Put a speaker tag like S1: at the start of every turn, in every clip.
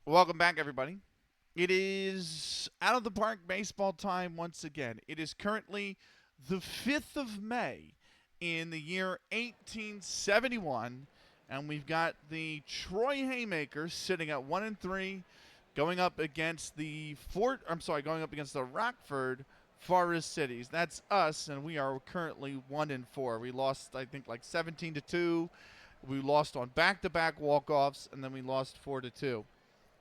S1: Welcome back, everybody. It is out of the park baseball time once again. It is currently the 5th of May in the year 1871, and we've got the Troy Haymakers sitting at 1-3, going up against the going up against the Rockford Forest Citys. That's us, and we are currently 1-4. We lost, I think, like 17-2. We lost on back-to-back walk-offs, and then we lost 4-2.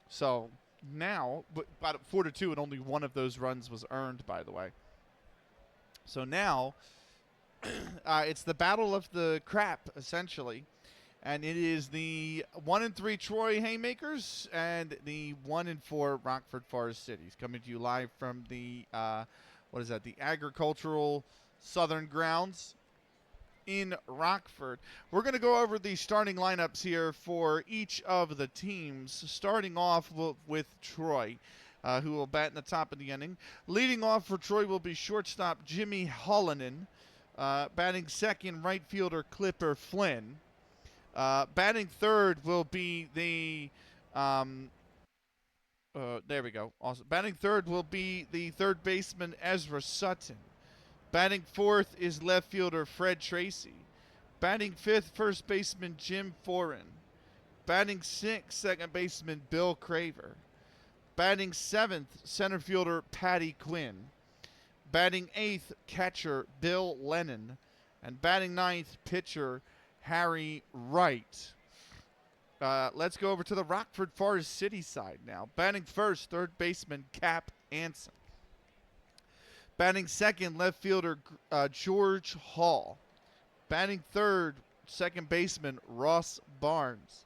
S1: So now, but about 4-2, and only one of those runs was earned, by the way. So now, it's the battle of the crap, essentially, and it is the 1-3 Troy Haymakers and the 1-4 Rockford Forest Citys, coming to you live from the the agricultural southern grounds in Rockford. We're going to go over the starting lineups here for each of the teams, starting off with Troy, who will bat in the top of the inning. Leading off for Troy will be shortstop Jimmy Hallinan. Batting second, right fielder Clipper Flynn. Batting third will be the there we go. Awesome. Batting third will be the third baseman Ezra Sutton. Batting fourth is left fielder Fred Tracy. Batting fifth, first baseman Jim Foran. Batting sixth, second baseman Bill Craver. Batting seventh, center fielder Patty Quinn. Batting eighth, catcher Bill Lennon. And batting ninth, pitcher Harry Wright. Let's go over to the Rockford Forest City side now. Batting first, third baseman Cap Anson. Batting second, left fielder George Hall. Batting third, second baseman Ross Barnes.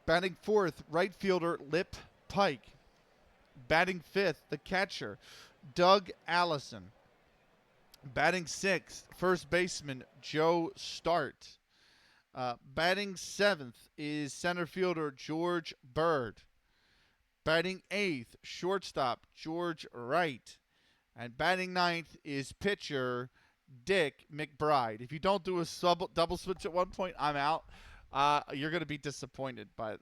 S1: Batting fourth, right fielder Lip Pike. Batting fifth, the catcher Doug Allison. Batting sixth, first baseman Joe Start. Batting seventh is center fielder George Bird. Batting eighth, shortstop George Wright. And batting ninth is pitcher Dick McBride. If you don't do a double switch at one point, I'm out. You're going to be disappointed by it.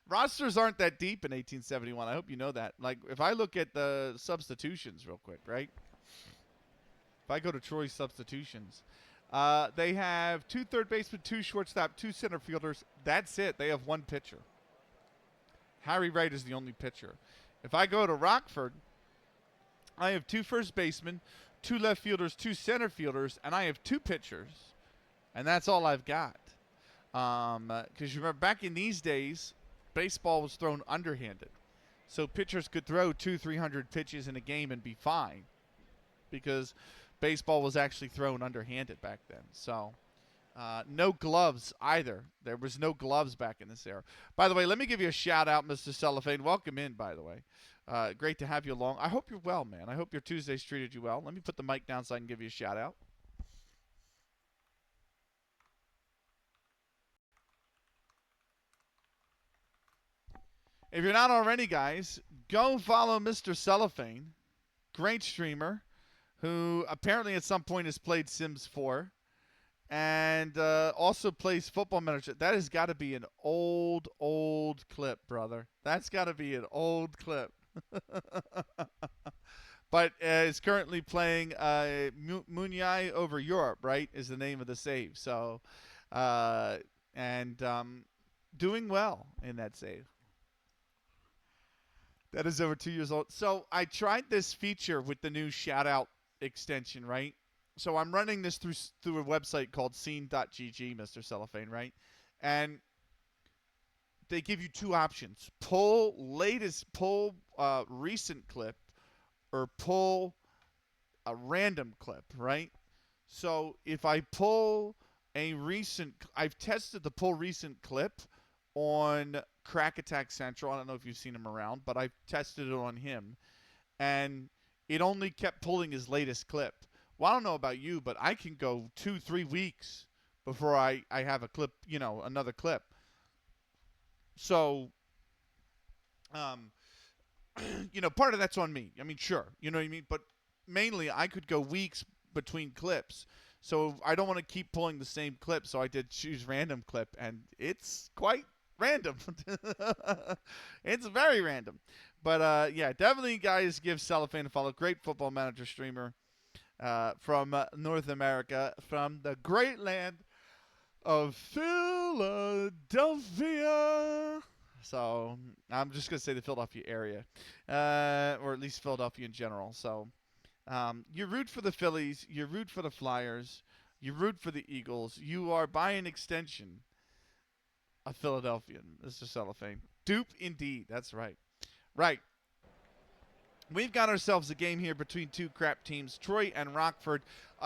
S1: Rosters aren't that deep in 1871. I hope you know that. Like, if I look at the substitutions real quick, right? If I go to Troy's substitutions, they have 2 third basemen, 2 shortstop, 2 center fielders. That's it. They have 1 pitcher. Harry Wright is the only pitcher. If I go to Rockford, I have 2 first basemen, 2 left fielders, 2 center fielders, and I have 2 pitchers. And that's all I've got. Because you remember, back in these days, baseball was thrown underhanded. So pitchers could throw 200-300 pitches in a game and be fine. Because baseball was actually thrown underhanded back then. So no gloves either. There was no gloves back in this era. By the way, let me give you a shout out, Mr. Cellophane. Welcome in, by the way. Great to have you along. I hope you're well, man. I hope your Tuesdays treated you well. Let me put the mic down so I can give you a shout out. If you're not already, guys, go follow Mr. Cellophane. Great streamer who apparently at some point has played Sims 4 and also plays Football Manager. That has got to be an old clip, brother. That's got to be an old clip. But is currently playing Muniai over Europe, right, is the name of the save. So, doing well in that save. That is over 2 years old. So I tried this feature with the new shout-out extension, right? So I'm running this through a website called scene.gg, Mr. Cellophane, right? And they give you 2 options. Pull recent clip or pull a random clip, right? So if I pull I've tested the pull recent clip on Crack Attack Central. I don't know if you've seen him around, but I've tested it on him. And it only kept pulling his latest clip. Well, I don't know about you, but I can go 2-3 weeks before I have a clip, another clip. So, part of that's on me. I mean, sure, you know what I mean? But mainly I could go weeks between clips. So I don't want to keep pulling the same clip, so I did choose random clip, and it's quite random. It's very random. But yeah, definitely, guys, give Cellophane a follow. Great Football Manager streamer from North America, from the great land of Philadelphia. So I'm just going to say the Philadelphia area, or at least Philadelphia in general. So you root for the Phillies, you root for the Flyers, you root for the Eagles. You are, by an extension, a Philadelphian, Mr. Cellophane. Dupe indeed. That's right. Right. We've got ourselves a game here between two crap teams, Troy and Rockford.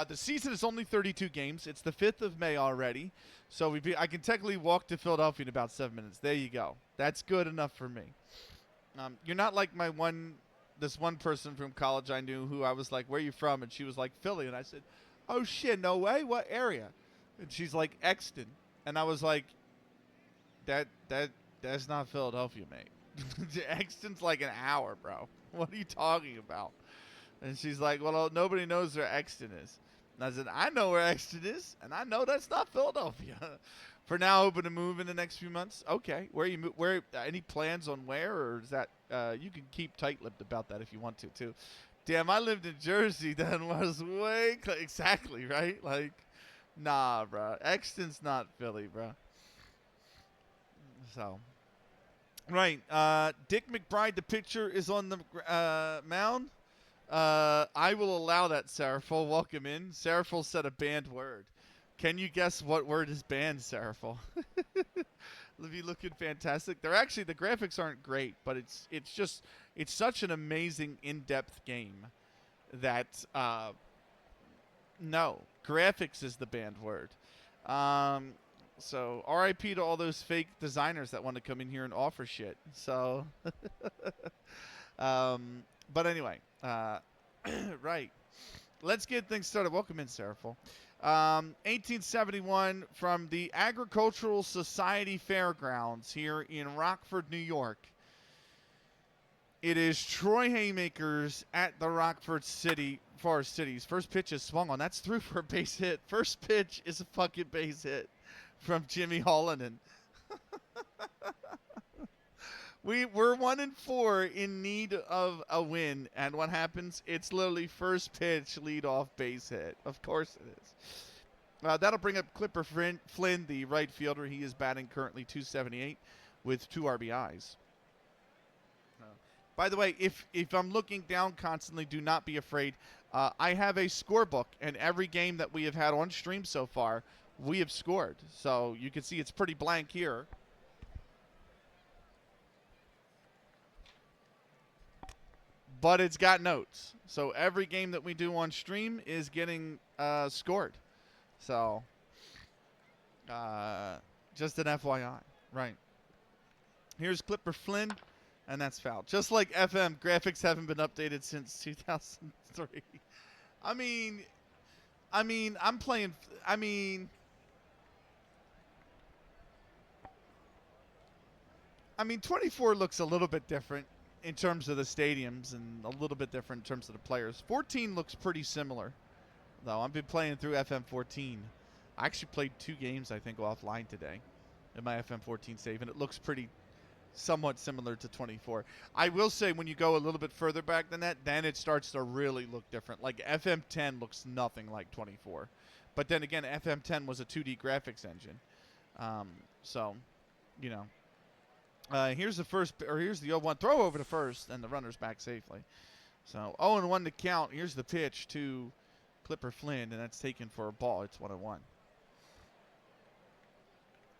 S1: The season is only 32 games. It's the 5th of May already. So I can technically walk to Philadelphia in about 7 minutes. There you go. That's good enough for me. You're not like this one person from college I knew who I was like, where are you from? And she was like, Philly. And I said, oh, shit, no way? What area? And she's like, Exton. And I was like, that's not Philadelphia, mate. Exton's like an hour, bro. What are you talking about? And she's like, well, nobody knows where Exton is. And I said, I know where Exton is, and I know that's not Philadelphia. For now, hoping to move in the next few months. Okay, where? Any plans on where, or is that? You can keep tight-lipped about that if you want to, too. Damn, I lived in Jersey. That was way exactly right. Like, nah, bro. Exton's not Philly, bro. So. Right. Dick McBride, the pitcher, is on the mound. I will allow that, Seraful. Welcome in. Seraful said a banned word. Can you guess what word is banned, Seraful? It'll be looking fantastic. The graphics aren't great, but it's such an amazing in-depth game that no, graphics is the banned word. So, RIP to all those fake designers that want to come in here and offer shit. So, but anyway, right. Let's get things started. Welcome in, Seraful. 1871 from the Agricultural Society Fairgrounds here in Rockford, New York. It is Troy Haymakers at the Rockford Forest Citys. First pitch is swung on. That's through for a base hit. First pitch is a fucking base hit from Jimmy Hollanen. We're 1-4 in need of a win, and what happens? It's literally first pitch, leadoff base hit. Of course it is. That'll bring up Clipper Flynn, the right fielder. He is batting currently .278 with 2 RBIs. By the way, if I'm looking down constantly, do not be afraid. I have a scorebook, and every game that we have had on stream so far, we have scored. So you can see it's pretty blank here. But it's got notes. So every game that we do on stream is getting scored. So just an FYI. Right. Here's Clipper Flynn, and that's foul. Just like FM, graphics haven't been updated since 2003. I mean, I'm playing... 24 looks a little bit different in terms of the stadiums and a little bit different in terms of the players. 14 looks pretty similar, though. I've been playing through FM 14. I actually played 2 games, I think, offline today in my FM 14 save, and it looks pretty somewhat similar to 24. I will say when you go a little bit further back than that, then it starts to really look different. Like FM 10 looks nothing like 24. But then again, FM 10 was a 2D graphics engine. So, you know. Here's the 0-1 throw over to first, and the runner's back safely. So 0-1 to count. Here's the pitch to Clipper Flynn, and that's taken for a ball. It's 1-1.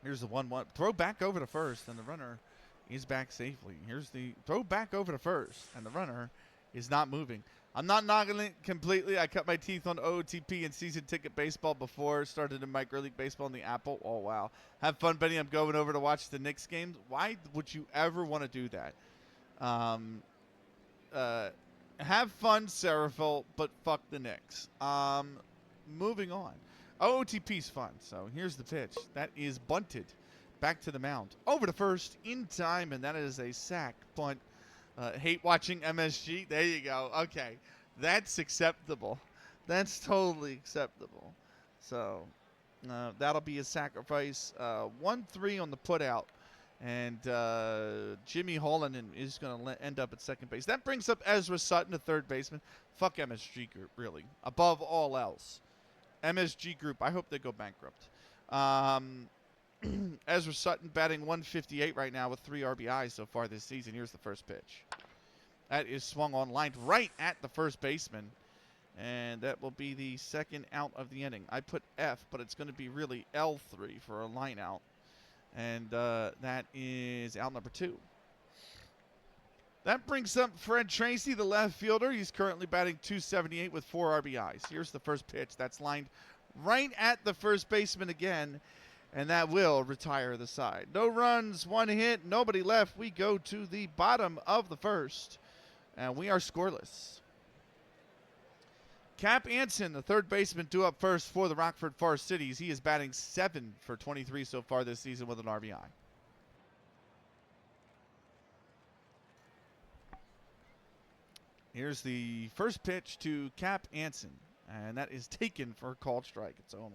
S1: Here's the 1-1 throw back over to first, and the runner is back safely. Here's the throw back over to first, and the runner is not moving. I'm not knocking it completely. I cut my teeth on OOTP and season ticket baseball before. Started in micro league baseball in the Apple. Oh, wow. Have fun, Benny. I'm going over to watch the Knicks games. Why would you ever want to do that? Have fun, Serafil, but fuck the Knicks. Moving on. OOTP's fun. So here's the pitch. That is bunted. Back to the mound. Over to first in time, and that is a sack bunt. Hate watching MSG. There you go. Okay. That's acceptable. That's totally acceptable. So that'll be a sacrifice. 1-3 on the putout. And Jimmy Holland is going to end up at second base. That brings up Ezra Sutton, the third baseman. Fuck MSG Group, really. Above all else. MSG Group, I hope they go bankrupt. Ezra Sutton batting 158 right now with 3 RBIs so far this season. Here's the first pitch. That is swung on, lined right at the first baseman. And that will be the second out of the inning. I put F, but it's going to be really L3 for a line out. And that is out number 2. That brings up Fred Tracy, the left fielder. He's currently batting 278 with 4 RBIs. Here's the first pitch. That's lined right at the first baseman again. And that will retire the side. No runs, 1 hit, nobody left. We go to the bottom of the first. And we are scoreless. Cap Anson, the third baseman, due up first for the Rockford Forest Citys. He is batting 7 for 23 so far this season with an RBI. Here's the first pitch to Cap Anson, and that is taken for a called strike. It's 0-1.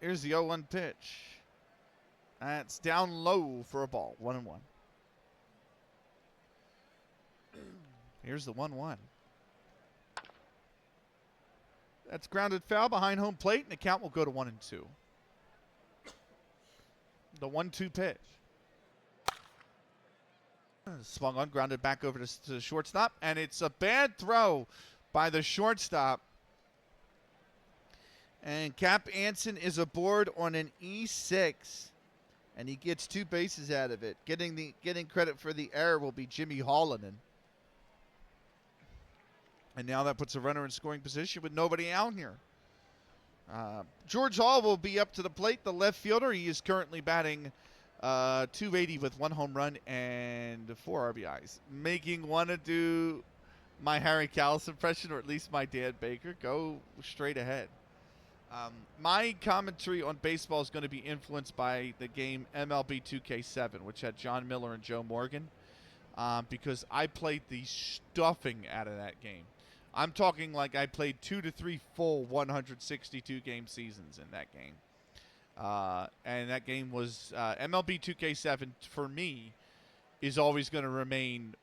S1: Here's the 0-1 pitch. That's down low for a ball. 1-1. Here's the 1-1. That's grounded foul behind home plate, and the count will go to 1-2. The 1-2 pitch. Swung on, grounded back over to the shortstop, and it's a bad throw by the shortstop. And Cap Anson is aboard on an E6. And he gets 2 bases out of it. Getting credit for the error will be Jimmy Holland. And now that puts a runner in scoring position with nobody out here. George Hall will be up to the plate, the left fielder. He is currently batting 280 with 1 home run and 4 RBIs. Making want to do my Harry Callis impression, or at least my Dan Baker. Go straight ahead. My commentary on baseball is going to be influenced by the game MLB 2K7, which had John Miller and Joe Morgan, because I played the stuffing out of that game. I'm talking like I played 2 to 3 full 162 game seasons in that game. And that game was MLB 2K7 for me is always going to remain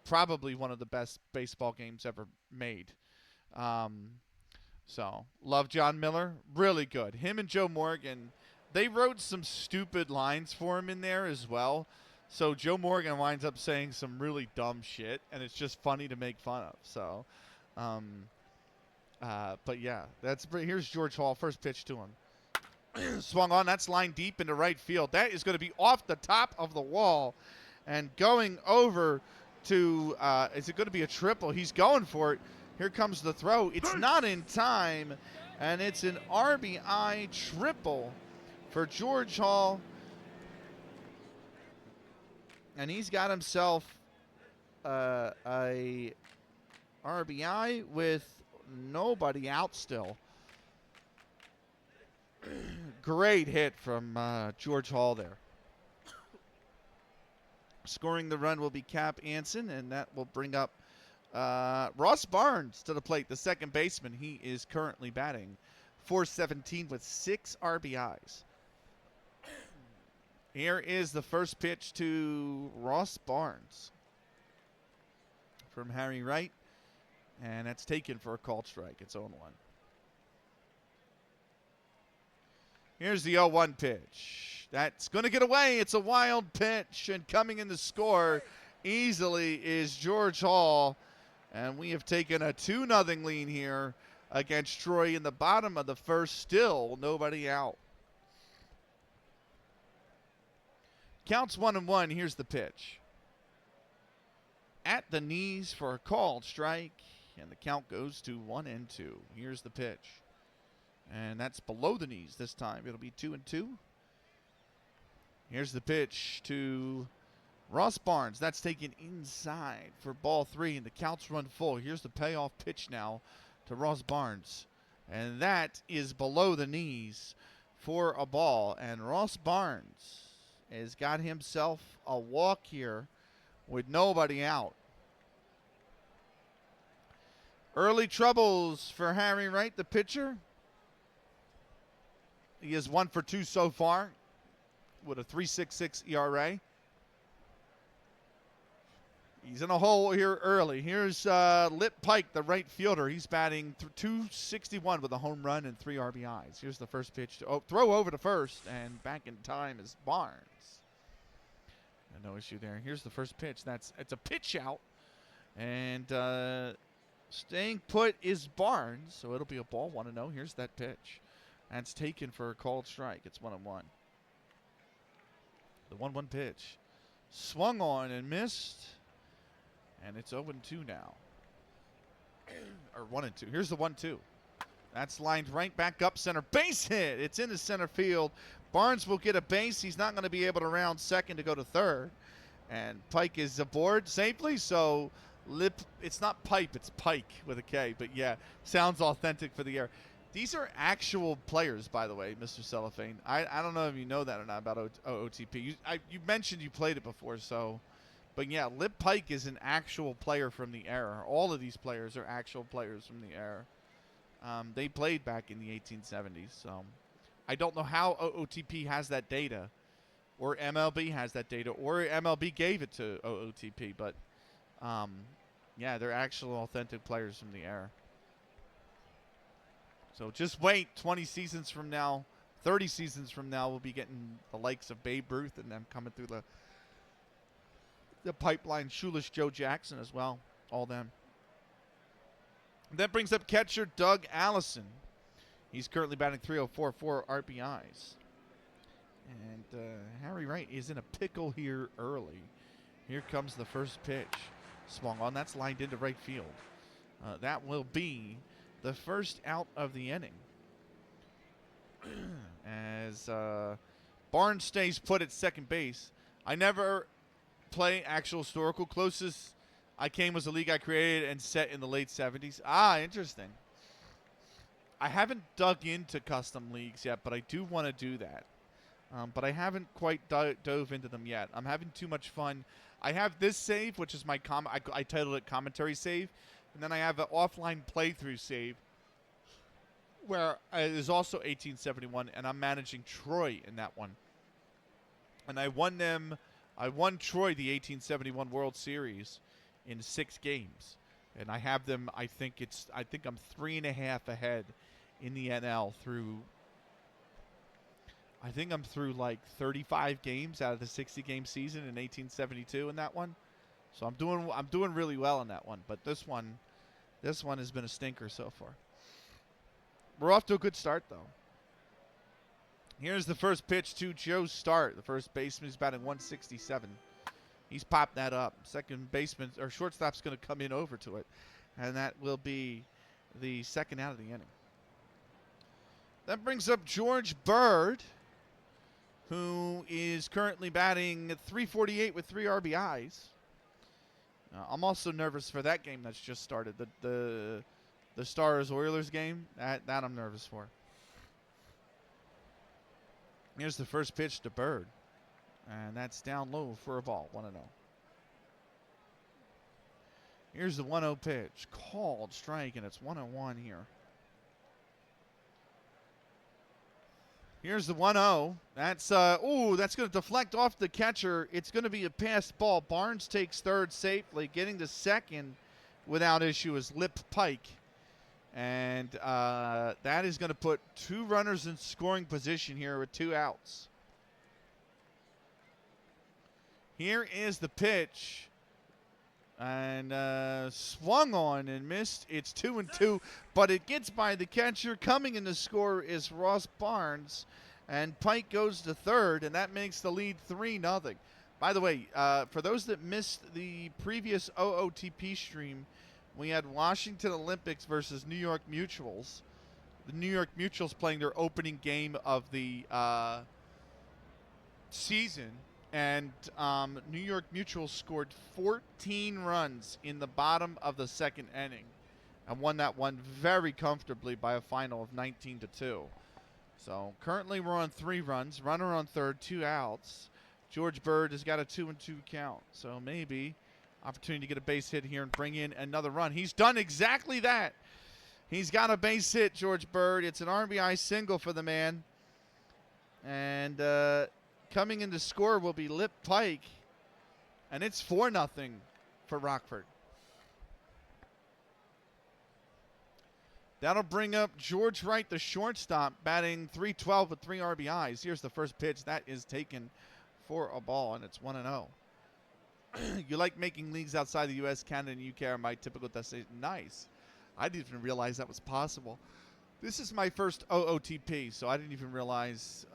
S1: probably one of the best baseball games ever made. So, love John Miller. Really good. Him and Joe Morgan, they wrote some stupid lines for him in there as well. So, Joe Morgan winds up saying some really dumb shit, and it's just funny to make fun of. So, but yeah, here's George Hall. First pitch to him. Swung on. That's lined deep into right field. That is going to be off the top of the wall and going over to, is it going to be a triple? He's going for it. Here comes the throw. It's not in time, and it's an RBI triple for George Hall. And he's got himself a RBI with nobody out still. Great hit from George Hall there. Scoring the run will be Cap Anson, and that will bring up Ross Barnes to the plate, the second baseman. He is currently batting .417 with 6 RBIs. Here is the first pitch to Ross Barnes from Harry Wright, and that's taken for a called strike. It's 0-1. Here's the 0-1 pitch. That's going to get away. It's a wild pitch, and coming in to score easily is George Hall. And we have taken a 2-0 lead here against Troy in the bottom of the first. Still nobody out. Counts 1-1. Here's the pitch. At the knees for a called strike. And the count goes to 1-2. Here's the pitch. And that's below the knees this time. It'll be 2-2. Here's the pitch to Ross Barnes. That's taken inside for ball 3, and the counts run full. Here's the payoff pitch now to Ross Barnes. And that is below the knees for a ball. And Ross Barnes has got himself a walk here with nobody out. Early troubles for Harry Wright, the pitcher. He is 1 for 2 so far with a 3.66 ERA. He's in a hole here early. Here's Lip Pike, the right fielder. He's batting 261 with a home run and 3 RBIs. Here's the first pitch to throw over to first, and back in time is Barnes. No issue there. Here's the first pitch. It's a pitch out, and staying put is Barnes, so it'll be a ball. 1-0. Here's that pitch. That's taken for a called strike. It's 1-1. The 1-1 pitch. Swung on and missed. And it's 0-2 now. Or 1-2. Here's the 1-2. That's lined right back up center. Base hit. It's in the center field. Barnes will get a base. He's not going to be able to round second to go to third. And Pike is aboard safely. So it's not Pipe, it's Pike with a K. But yeah, sounds authentic for the air. These are actual players, by the way, Mr. Cellophane. I don't know if you know that or not about OOTP. You mentioned you played it before, so. But yeah, Lip Pike is an actual player from the era. All of these players are actual players from the era. They played back in the 1870s, so. I don't know how OOTP has that data, or MLB has that data, or MLB gave it to OOTP, but yeah, they're actual authentic players from the era. So just wait, 20 seasons from now, 30 seasons from now, we'll be getting the likes of Babe Ruth and them coming through the pipeline. Shoeless Joe Jackson as well, all them. And that brings up catcher Doug Allison. He's currently batting 304, 4 RBIs. And Harry Wright is in a pickle here early. Here comes the first pitch. Swung on, that's lined into right field. That will be the first out of the inning. As Barnes stays put at second base. I never play actual historical. Closest I came was a league I created and set in the late 70s. Ah, interesting. I haven't dug into custom leagues yet, but I do want to do that. But I haven't quite dove into them yet. I'm having too much fun. I have this save, which is my I titled it Commentary Save. And then I have an offline playthrough save where it is also 1871, and I'm managing Troy in that one. And I won Troy the 1871 World Series in 6 games. And I have them, I think I'm 3.5 ahead in the NL through, I think I'm through like 35 games out of the 60-game season in 1872 in that one. So I'm doing really well in that one. But this one has been a stinker so far. We're off to a good start though. Here's the first pitch to Joe Start, the first baseman. He's batting 167. He's popped that up. Second baseman or shortstop's going to come in over to it, and that will be the second out of the inning. That brings up George Bird, who is currently batting at 348 with 3 RBIs. I'm also nervous for that game that's just started. The Stars-Oilers game, that I'm nervous for. Here's the first pitch to Bird. And that's down low for a ball, 1-0. Here's the 1-0 pitch. Called strike, and it's 1-1 here. Here's the 1-0. That's going to deflect off the catcher. It's going to be a passed ball. Barnes takes third safely. Getting to second without issue is Lip Pike. And that is going to put 2 runners in scoring position here with 2 outs. Here is the pitch. And swung on and missed. It's 2-2, but it gets by the catcher. Coming in to score is Ross Barnes. And Pike goes to third, and that makes the lead 3-0. By the way, for those that missed the previous OOTP stream, we had Washington Olympics versus New York Mutuals. The New York Mutuals playing their opening game of the season. And New York Mutual scored 14 runs in the bottom of the second inning and won that one very comfortably by a final of 19-2. So currently we're on 3 runs, runner on third, 2 outs. George Bird has got a 2-2 count. So maybe Opportunity to get a base hit here and bring in another run. He's done exactly that. He's got a base hit, George Bird. It's an RBI single for the man. And coming in to score will be Lip Pike. And it's 4-0 for Rockford. That'll bring up George Wright, the shortstop, batting .312 with 3 RBIs. Here's the first pitch. That is taken for a ball, and it's 1-0. You like making leagues outside the U.S., Canada, and UK are my typical destination. Nice. I didn't even realize that was possible. This is my first OOTP, so I didn't even realize,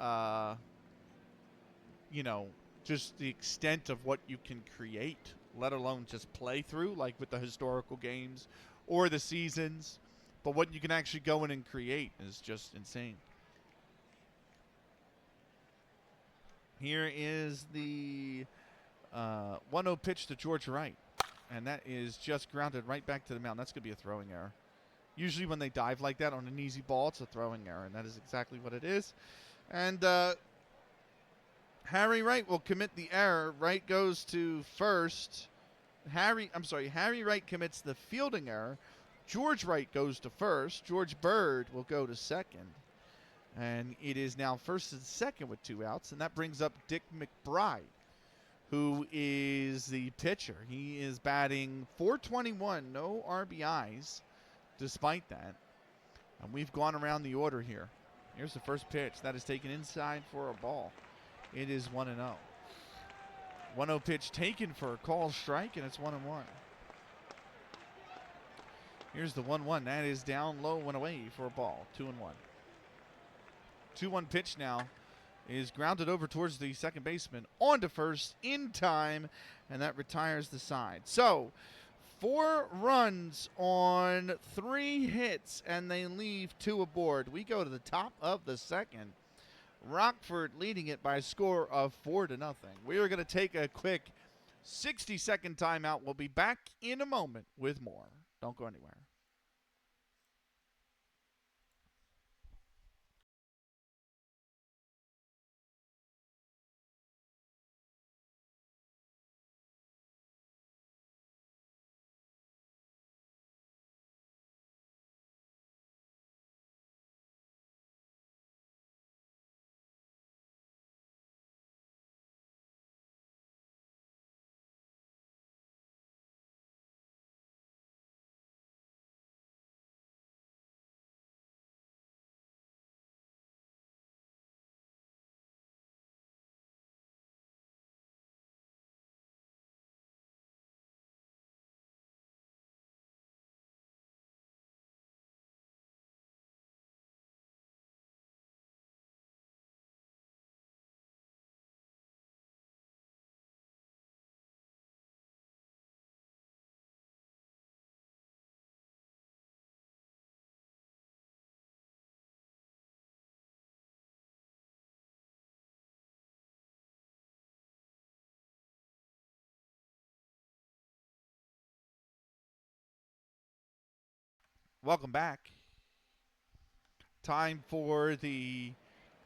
S1: just the extent of what you can create, let alone just play through, like with the historical games or the seasons. But what you can actually go in and create is just insane. Here is the 1-0 pitch to George Wright. And that is just grounded right back to the mound. That's going to be a throwing error. Usually when they dive like that on an easy ball, it's a throwing error. And that is exactly what it is. And Harry Wright will commit the error. Wright goes to first. Harry Wright commits the fielding error. George Wright goes to first. George Bird will go to second. And it is now first and second with 2 outs. And that brings up Dick McBride, who is the pitcher. He is batting .421, no RBIs despite that. And we've gone around the order here. Here's the first pitch. That is taken inside for a ball. It is 1-0. 1-0 pitch taken for a call strike, and it's 1-1. Here's the 1-1. That is down low, went away for a ball. 2-1. 2-1 pitch now is grounded over towards the second baseman, on to first in time, and that retires the side. So 4 runs on 3 hits, and they leave 2 aboard. We go to the top of the second. Rockford leading it by a score of 4-0. We are going to take a quick 60-second timeout. We'll be back in a moment with more. Don't go anywhere. Welcome back. Time for the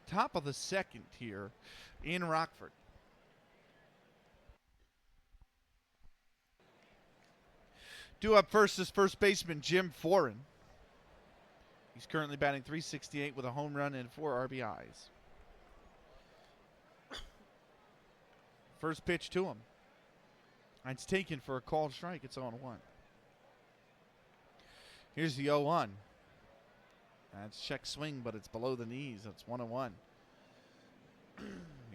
S1: top of the second here in Rockford. Due up first is first baseman Jim Foran. He's currently batting .368 with a home run and 4 RBIs. First pitch to him. And it's taken for a called strike. It's 0-1. Here's the 0-1. That's check swing, but it's below the knees. That's 1-1.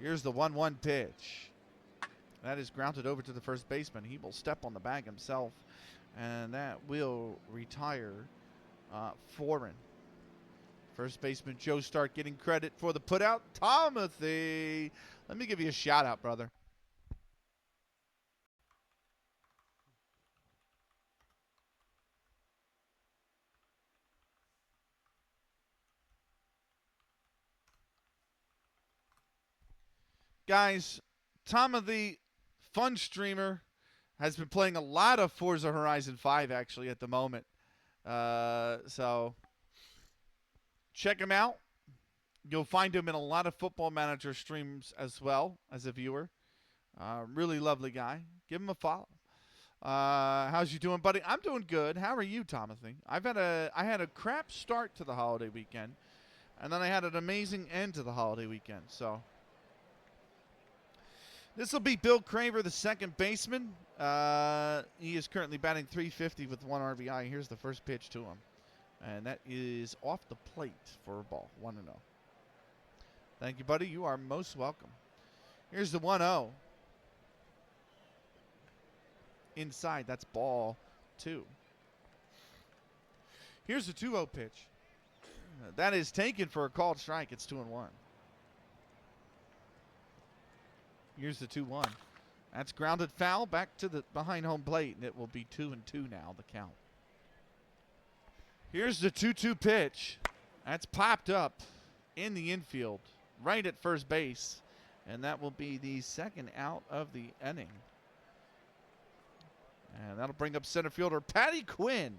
S1: Here's the 1-1 pitch. That is grounded over to the first baseman. He will step on the bag himself, and that will retire Foran. First baseman Joe Stark getting credit for the putout. Timothy, let me give you a shout out, brother. Guys, Timothy, fun streamer, has been playing a lot of Forza Horizon 5 actually at the moment. So check him out. You'll find him in a lot of Football Manager streams as well as a viewer. Really lovely guy. Give him a follow. How's you doing, buddy? I'm doing good. How are you, Timothy? I had a crap start to the holiday weekend, and then I had an amazing end to the holiday weekend. So this will be Bill Craver, the second baseman. He is currently batting .350 with 1 RBI. Here's the first pitch to him, and that is off the plate for a ball, 1-0. Thank you, buddy. You are most welcome. Here's the 1-0. Inside, that's ball 2. Here's the 2-0 pitch. That is taken for a called strike. It's 2-1. Here's the 2-1. That's grounded foul back to the behind home plate, and it will be 2-2 now, the count. Here's the 2-2 pitch. That's popped up in the infield, right at first base, and that will be the second out of the inning. And that'll bring up center fielder Patty Quinn.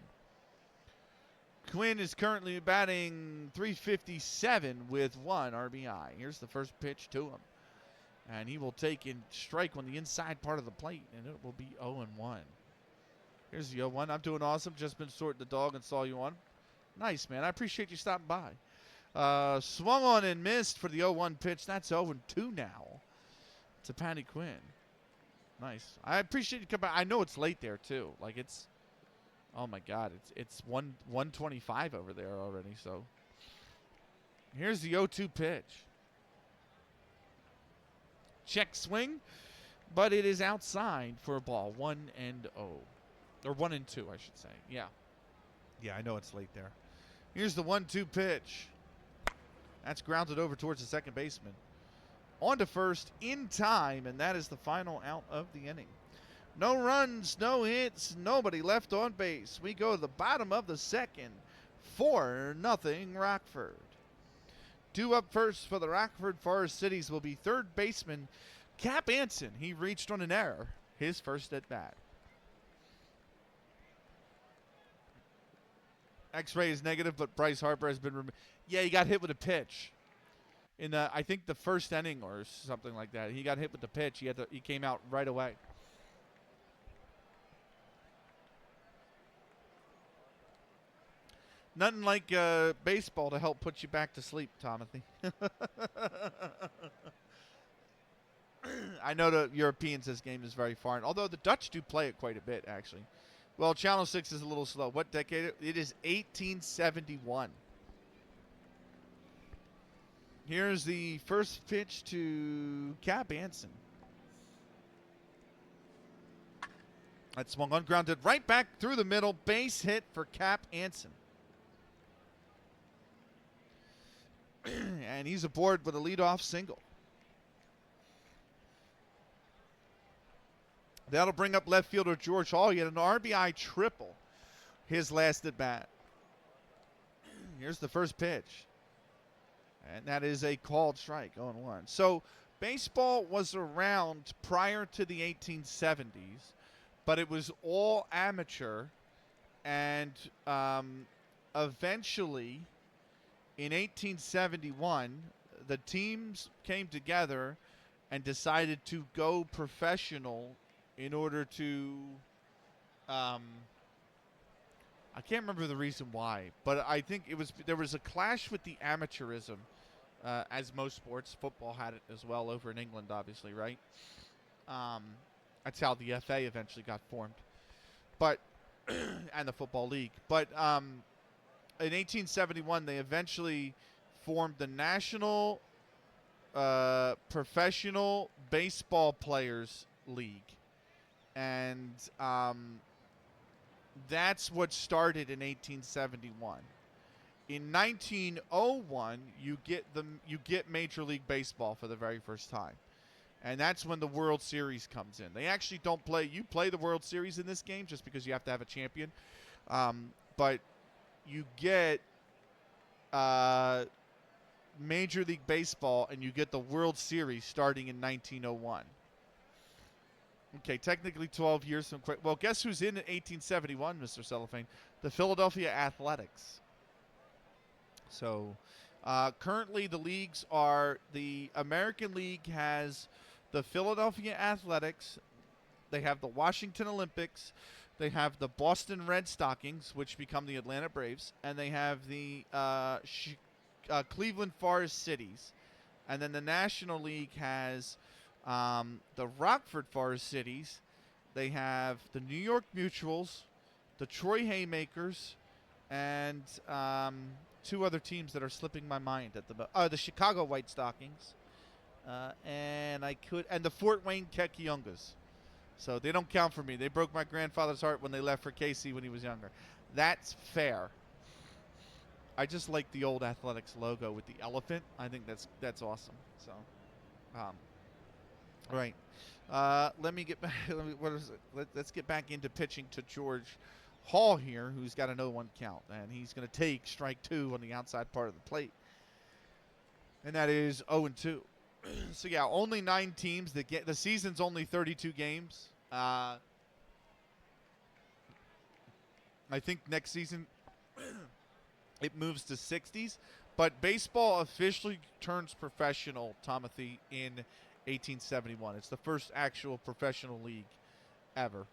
S1: Quinn is currently batting .357 with 1 RBI. Here's the first pitch to him. And he will take in strike on the inside part of the plate, and it will be 0-1. Here's the 0-1. I'm doing awesome. Just been sorting the dog and saw you on. Nice, man. I appreciate you stopping by. Swung on and missed for the 0-1 pitch. That's 0-2 now to Patty Quinn. Nice. I appreciate you coming by. I know it's late there, too. Like, it's, oh, my God. It's 1:25 over there already, so. Here's the 0-2 pitch. Check swing, but it is outside for a ball. 1-0. Or 1-2, I should say. Yeah. Yeah, I know it's late there. Here's the 1-2 pitch. That's grounded over towards the second baseman. On to first in time, and that is the final out of the inning. No runs, no hits, nobody left on base. We go to the bottom of the second. 4-0 Rockford. 2 up first for the Rockford Forest Citys will be third baseman Cap Anson. He reached on an error, his first at bat. X-ray is negative, but Bryce Harper has been removed. Yeah, he got hit with a pitch. In I think the first inning or something like that. He got hit with the pitch. He came out right away. Nothing like baseball to help put you back to sleep, Timothy. I know the Europeans, this game is very foreign. Although the Dutch do play it quite a bit, actually. Well, Channel 6 is a little slow. What decade? It is 1871. Here's the first pitch to Cap Anson. That swung on, grounded right back through the middle. Base hit for Cap Anson. And he's aboard with a leadoff single. That'll bring up left fielder George Hall. He had an RBI triple his last at bat. Here's the first pitch. And that is a called strike, 0-1. So baseball was around prior to the 1870s, but it was all amateur. And eventually, in 1871, the teams came together and decided to go professional in order to, I can't remember the reason why, but I think there was a clash with the amateurism, as most sports. Football had it as well over in England, obviously, right? That's how the FA eventually got formed, but and the Football League. But in 1871, they eventually formed the National Professional Baseball Players League. And that's what started in 1871. In 1901, you get Major League Baseball for the very first time. And that's when the World Series comes in. They actually don't play. You play the World Series in this game just because you have to have a champion. But you get Major League Baseball, and you get the World Series starting in 1901. Okay, technically 12 years from quick. Well, guess who's in 1871, Mr. Cellophane? The Philadelphia Athletics. So currently the leagues are, the American League has the Philadelphia Athletics, They have the Washington Olympics. They have the Boston Red Stockings, which become the Atlanta Braves. And they have the Cleveland Forest Citys. And then the National League has the Rockford Forest Citys. They have the New York Mutuals, the Troy Haymakers, and two other teams that are slipping my mind at the Chicago White Stockings, and the Fort Wayne Kekiungas. So they don't count for me. They broke my grandfather's heart when they left for KC when he was younger. That's fair. I just like the old Athletics logo with the elephant. I think that's awesome. So, right. Let me get back. Let's get back into pitching to George Hall here, who's got a 0-1 count, and he's going to take strike 2 on the outside part of the plate, and that is 0-2. So yeah, only 9 teams that get the season's only 32 games. I think next season it moves to 60s, but baseball officially turns professional, Tomothy, in 1871. It's the first actual professional league ever.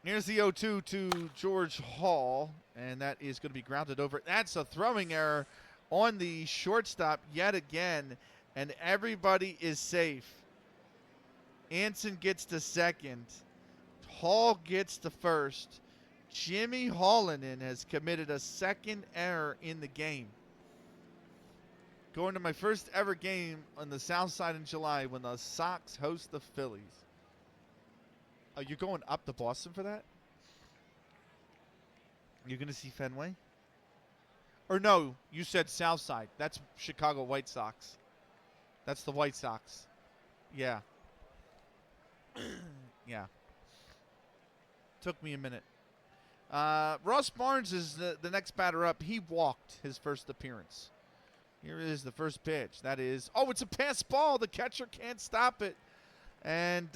S1: Here's the 0-2 to George Hall, and that is going to be grounded over. That's a throwing error on the shortstop yet again, and everybody is safe. Anson gets to second. Hall gets to first. Jimmy Hallinan has committed a second error in the game. Going to my first ever game on the South Side in July when the Sox host the Phillies. Oh, you're going up to Boston for that? You're going to see Fenway? Or no, you said South Side. That's Chicago White Sox. That's the White Sox. Yeah. Yeah. Took me a minute. Ross Barnes is the next batter up. He walked his first appearance. Here is the first pitch. That is, it's a pass ball. The catcher can't stop it. And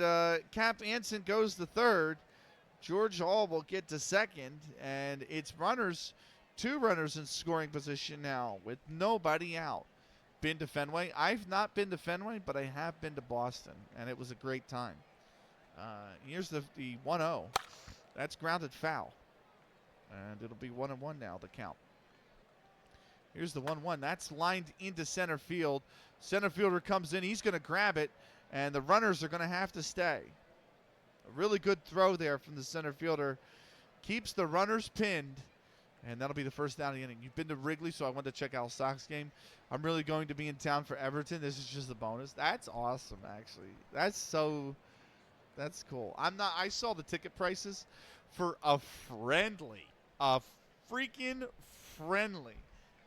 S1: Cap Anson goes to third. George Hall will get to second. And it's two runners in scoring position now with nobody out. Been to Fenway? I've not been to Fenway, but I have been to Boston. And it was a great time. Here's the 1-0. That's grounded foul. And it'll be 1-1 now, the count. Here's the 1-1. That's lined into center field. Center fielder comes in. He's going to grab it. And the runners are going to have to stay. A really good throw there from the center fielder. Keeps the runners pinned. And that'll be the first down of the inning. You've been to Wrigley, so I wanted to check out a Sox game. I'm really going to be in town for Everton. This is just a bonus. That's awesome, actually. That's cool. I saw the ticket prices for a freaking friendly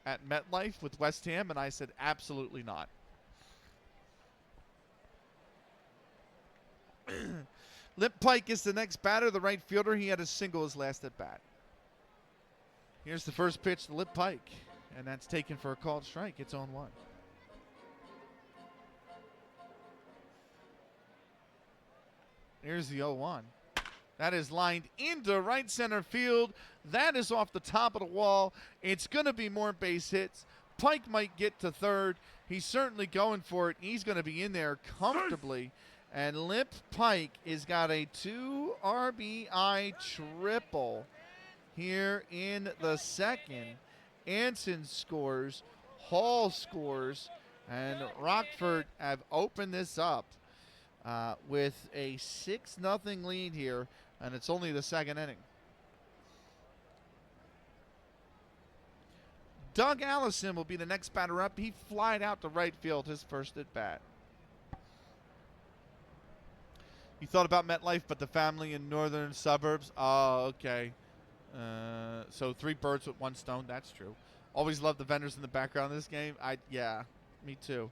S1: at MetLife with West Ham, and I said absolutely not. Lip Pike is the next batter, the right fielder. He had a single his last at bat. Here's the first pitch to Lip Pike, and that's taken for a called strike. It's 0-1. Here's the 0-1. That is lined into right center field. That is off the top of the wall. It's going to be more base hits. Pike might get to third. He's certainly going for it. He's going to be in there comfortably. And Lip Pike has got a 2 RBI triple here in the second. Anson scores. Hall scores. And Rockford have opened this up with a 6-0 lead here. And it's only the second inning. Doug Allison will be the next batter up. He flied out to right field his first at bat. You thought about MetLife, but the family in northern suburbs? Oh, okay. So 3 birds with 1 stone. That's true. Always love the vendors in the background of this game. Yeah, me too.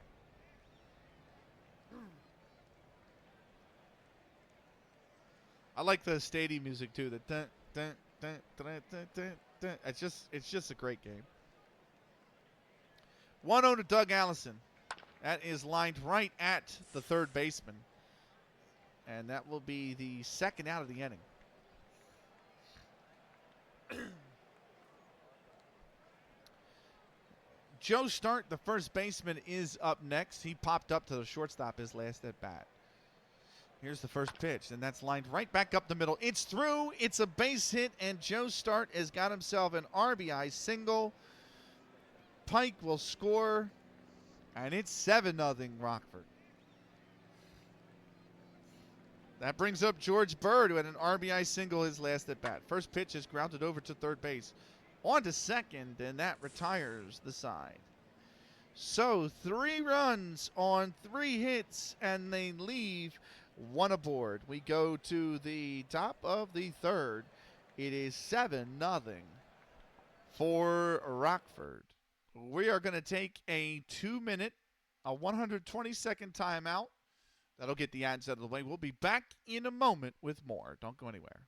S1: I like the stadium music too. The dun, dun, dun, dun, dun, dun, dun. It's just a great game. 1-0 to Doug Allison. That is lined right at the third baseman. And that will be the second out of the inning. Joe Start, the first baseman, is up next. He popped up to the shortstop his last at bat. Here's the first pitch, and that's lined right back up the middle. It's through. It's a base hit, and Joe Start has got himself an RBI single. Pike will score, and it's 7-0 Rockford. That brings up George Bird, who had an RBI single his last at bat. First pitch is grounded over to third base. On to second, and that retires the side. So 3 runs on 3 hits, and they leave 1 aboard. We go to the top of the third. It is 7-0 for Rockford. We are going to take a 2-minute, a 120-second timeout. That'll get the ads out of the way. We'll be back in a moment with more. Don't go anywhere.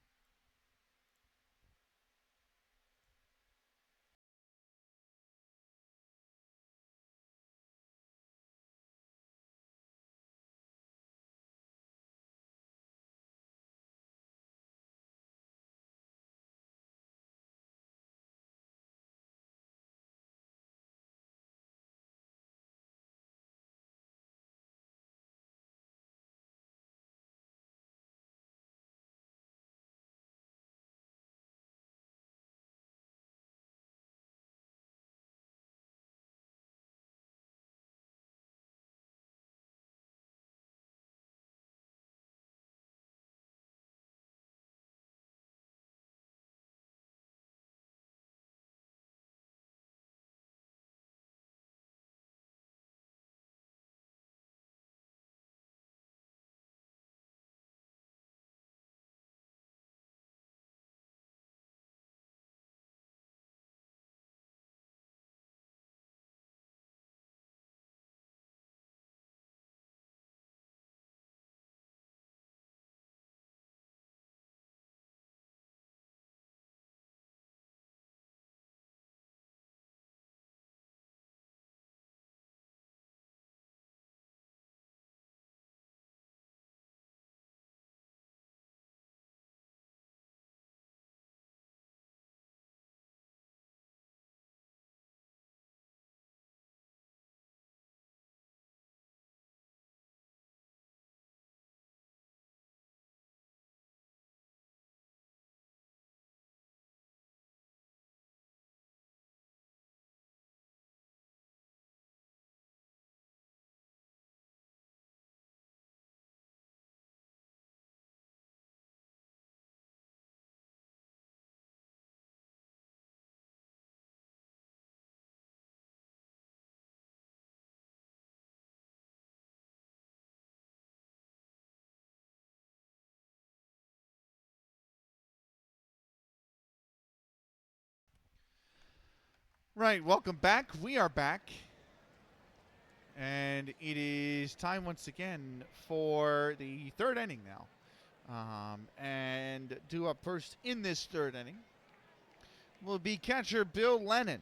S1: Right, welcome back. We are back. And it is time once again for the third inning now. And due up first in this third inning will be catcher Bill Lennon.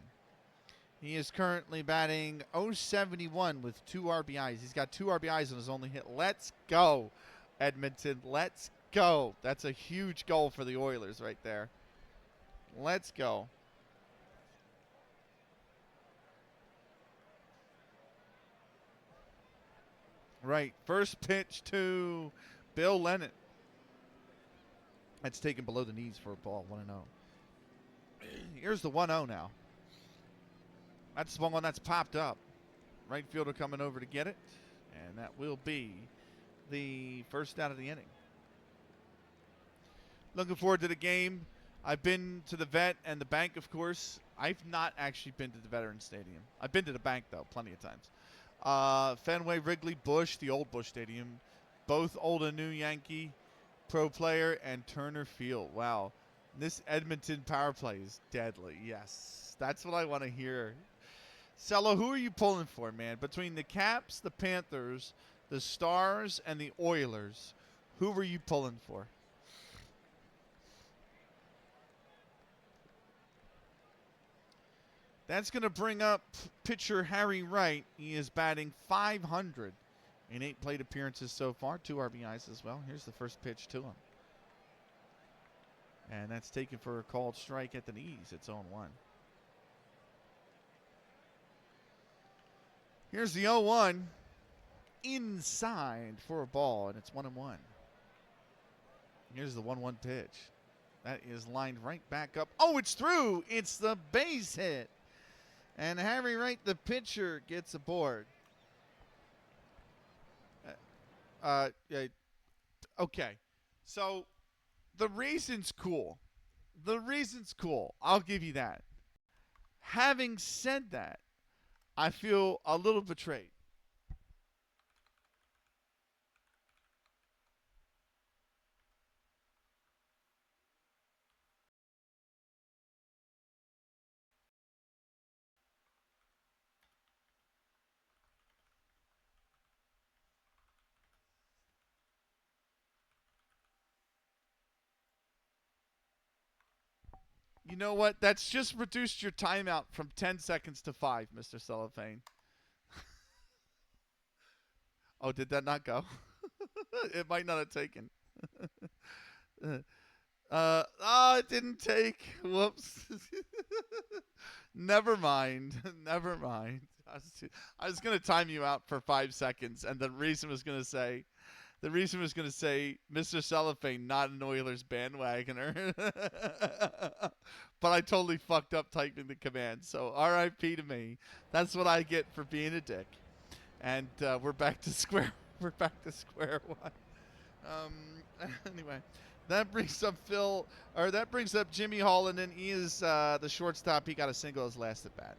S1: He is currently batting .071 with 2 RBIs. He's got 2 RBIs on his only hit. Let's go, Edmonton. Let's go. That's a huge goal for the Oilers right there. Let's go. Right, first pitch to Bill Lennon. That's taken below the knees for a ball, 1-0. Here's the 1-0 now. That's one that's popped up. Right fielder coming over to get it, and that will be the first out of the inning. Looking forward to the game. I've been to the Vet and the Bank, of course. I've not actually been to the Veterans Stadium. I've been to the Bank, though, plenty of times. Fenway, Wrigley, Busch, the old Busch Stadium, both old and new Yankee, Pro Player, and Turner Field. Wow. This Edmonton power play is deadly. Yes, that's what I want to hear. Cello, who are you pulling for, man? Between the Caps, the Panthers, the Stars, and the Oilers, who were you pulling for? That's going to bring up pitcher Harry Wright. He is batting .500 in 8 plate appearances so far. 2 RBIs as well. Here's the first pitch to him. And that's taken for a called strike at the knees. It's 0-1. Here's the 0-1. Inside for a ball, and it's 1-1. Here's the 1-1 pitch. That is lined right back up. Oh, it's through. It's the base hit. And Harry Wright, the pitcher, gets aboard. Yeah, okay. So the reason's cool. The reason's cool. I'll give you that. Having said that, I feel a little betrayed. You know what? That's just reduced your timeout from 10 seconds to 5, Mr. Cellophane. Oh, did that not go? It might not have taken. It didn't take. Whoops. Never mind. Never mind. I was going to time you out for 5 seconds, and the reason was going to say, Mr. Cellophane, not an Oilers bandwagoner. But I totally fucked up typing the command. So R.I.P. to me. That's what I get for being a dick. And we're back to square one. Anyway, that brings up Jimmy Holland, and he is the shortstop. He got a single his last at bat.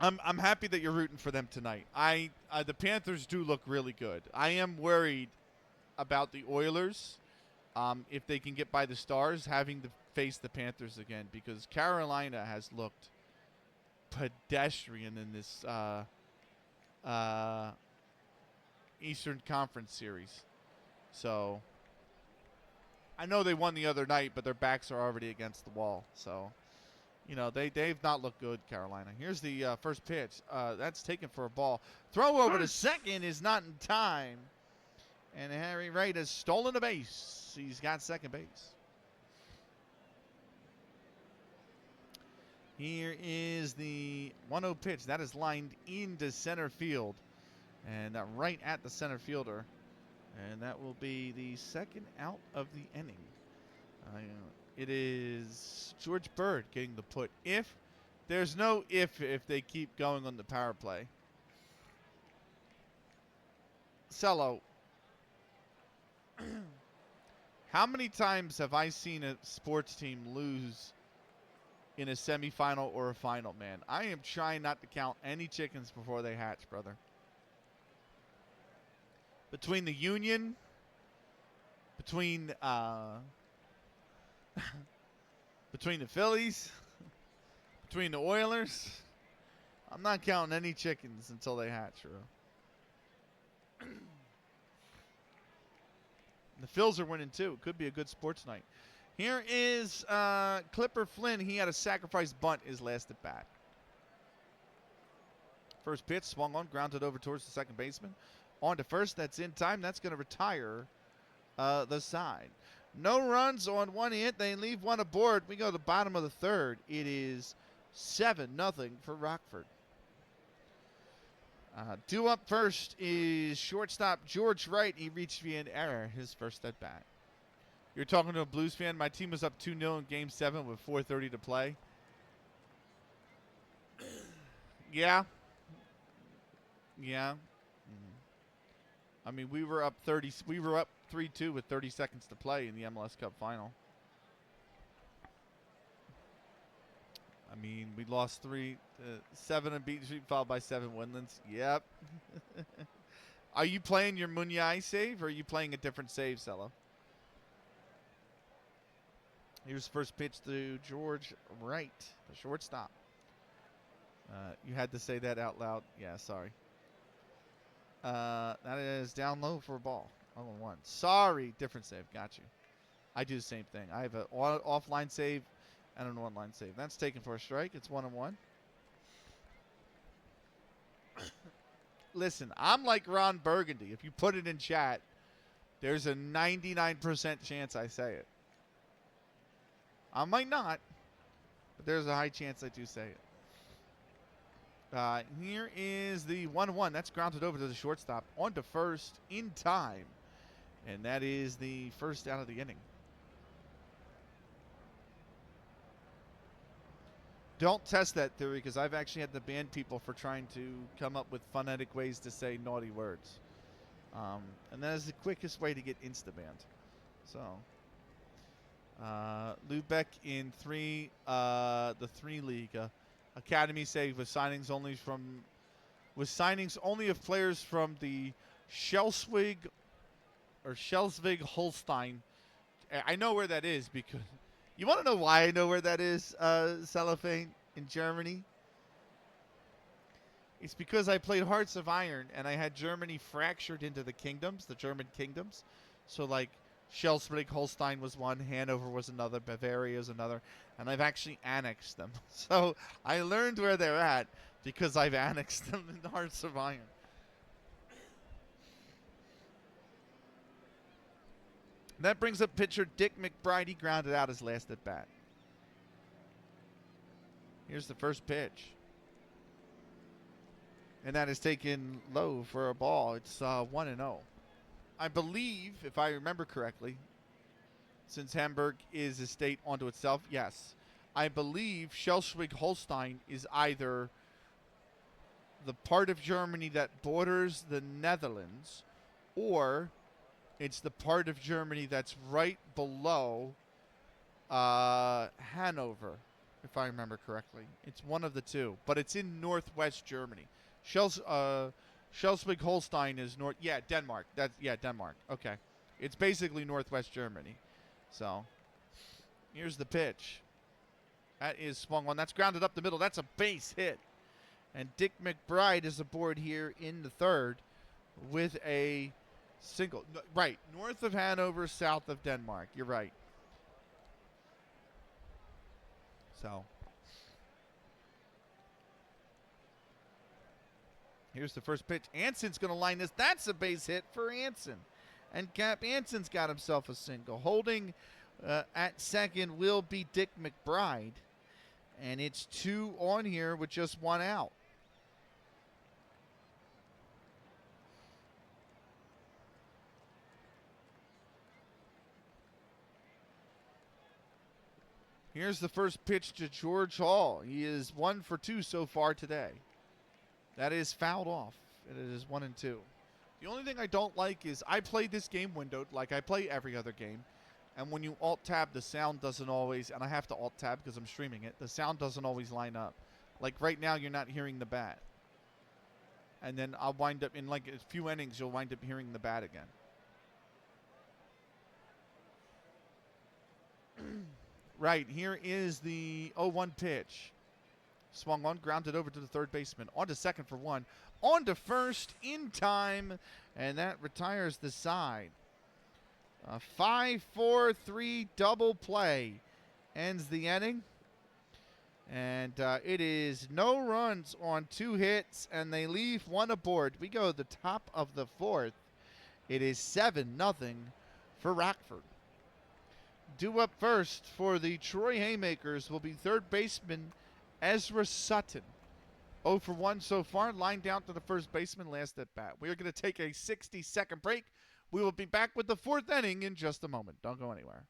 S1: I'm happy that you're rooting for them tonight. The Panthers do look really good. I am worried about the Oilers, if they can get by the Stars, having to face the Panthers again, because Carolina has looked pedestrian in this Eastern Conference series. So I know they won the other night, but their backs are already against the wall. So, you know, they've not looked good, Carolina. Here's the first pitch. That's taken for a ball. Throw over to second is not in time. And Harry Wright has stolen a base. He's got second base. Here is the 1-0 pitch. That is lined into center field. And right at the center fielder. And that will be the second out of the inning. It is George Bird getting the put. There's no if they keep going on the power play. Cello, how many times have I seen a sports team lose in a semifinal or a final, man? I am trying not to count any chickens before they hatch, brother. Between the Union, between the Phillies, between the Oilers, I'm not counting any chickens until they hatch, bro. The Phils are winning too. It could be a good sports night. Here is Clipper Flynn. He had a sacrifice bunt his last at bat. First pitch swung on, grounded over towards the second baseman. On to first. That's in time. That's going to retire the side. No runs on one hit. They leave one aboard. We go to the bottom of the third. It is 7-0 for Rockford. Due up first is shortstop George Wright. He reached via an error his first at bat. You're talking to a Blues fan. My team was up 2-0 in Game 7 with 4:30 to play. Yeah. I mean, we were up 3-2 with 30 seconds to play in the MLS Cup final. I mean, we lost 7 unbeaten streak followed by 7 winless. Yep. Are you playing your Munyai save, or are you playing a different save, Cello? Here's the first pitch to George Wright, the shortstop. You had to say that out loud. Yeah, sorry. That is down low for a ball. 0-1. Sorry, different save. Got you. I do the same thing. I have an offline save and an online save. That's taken for a strike. It's 1-1. Listen, I'm like Ron Burgundy. If you put it in chat, there's a 99% chance I say it. I might not, but there's a high chance I do say it. Here is the 1-1. That's grounded over to the shortstop. On to first in time. And that is the first out of the inning. Don't test that theory because I've actually had to ban people for trying to come up with phonetic ways to say naughty words. And that is the quickest way to get insta-banned. So, Lubeck in the 3 league. Academy say with signings only of players from the Schleswig Holstein. I know where that is because you want to know why I know where that is, Cellophane, in Germany? It's because I played Hearts of Iron and I had Germany fractured into the kingdoms, the German kingdoms. So like Schleswig Holstein was one, Hanover was another, Bavaria is another, and I've actually annexed them. So I learned where they're at because I've annexed them in the Hearts of Iron. That brings up pitcher Dick McBride. He grounded out his last at bat. Here's the first pitch. And that is taken low for a ball. It's 1-0. I believe, if I remember correctly, since Hamburg is a state unto itself, yes. I believe Schleswig-Holstein is either the part of Germany that borders the Netherlands, or it's the part of Germany that's right below Hanover, if I remember correctly. It's one of the two, but it's in northwest Germany. Schleswig-Holstein is north. Yeah, Denmark. Denmark. Okay, it's basically northwest Germany. So here's the pitch. That is swung on. That's grounded up the middle. That's a base hit, and Dick McBride is aboard here in the third with a single. Right, north of Hanover, south of Denmark. You're right. So here's the first pitch. Anson's going to line this. That's a base hit for Anson. And Cap Anson's got himself a single. Holding at second will be Dick McBride. And it's 2 on here with just 1 out. Here's the first pitch to George Hall. He is 1 for 2 so far today. That is fouled off, and it is 1-2. The only thing I don't like is I play this game windowed like I play every other game. And when you alt-tab, the sound doesn't always, and I have to alt-tab because I'm streaming it, the sound doesn't always line up. Like right now, you're not hearing the bat. And then I'll wind up, in like a few innings, you'll wind up hearing the bat again. Right, here is the 0-1 pitch. Swung on, grounded over to the third baseman. On to second for 1. On to first in time, and that retires the side. A 5-4-3 double play ends the inning. And it is no runs on 2 hits, and they leave 1 aboard. We go to the top of the 4th. It is 7-0 for Rockford. Due up first for the Troy Haymakers will be third baseman Ezra Sutton. 0 for 1 so far, lined down to the first baseman last at bat. We are going to take a 60-second break. We will be back with the 4th inning in just a moment. Don't go anywhere.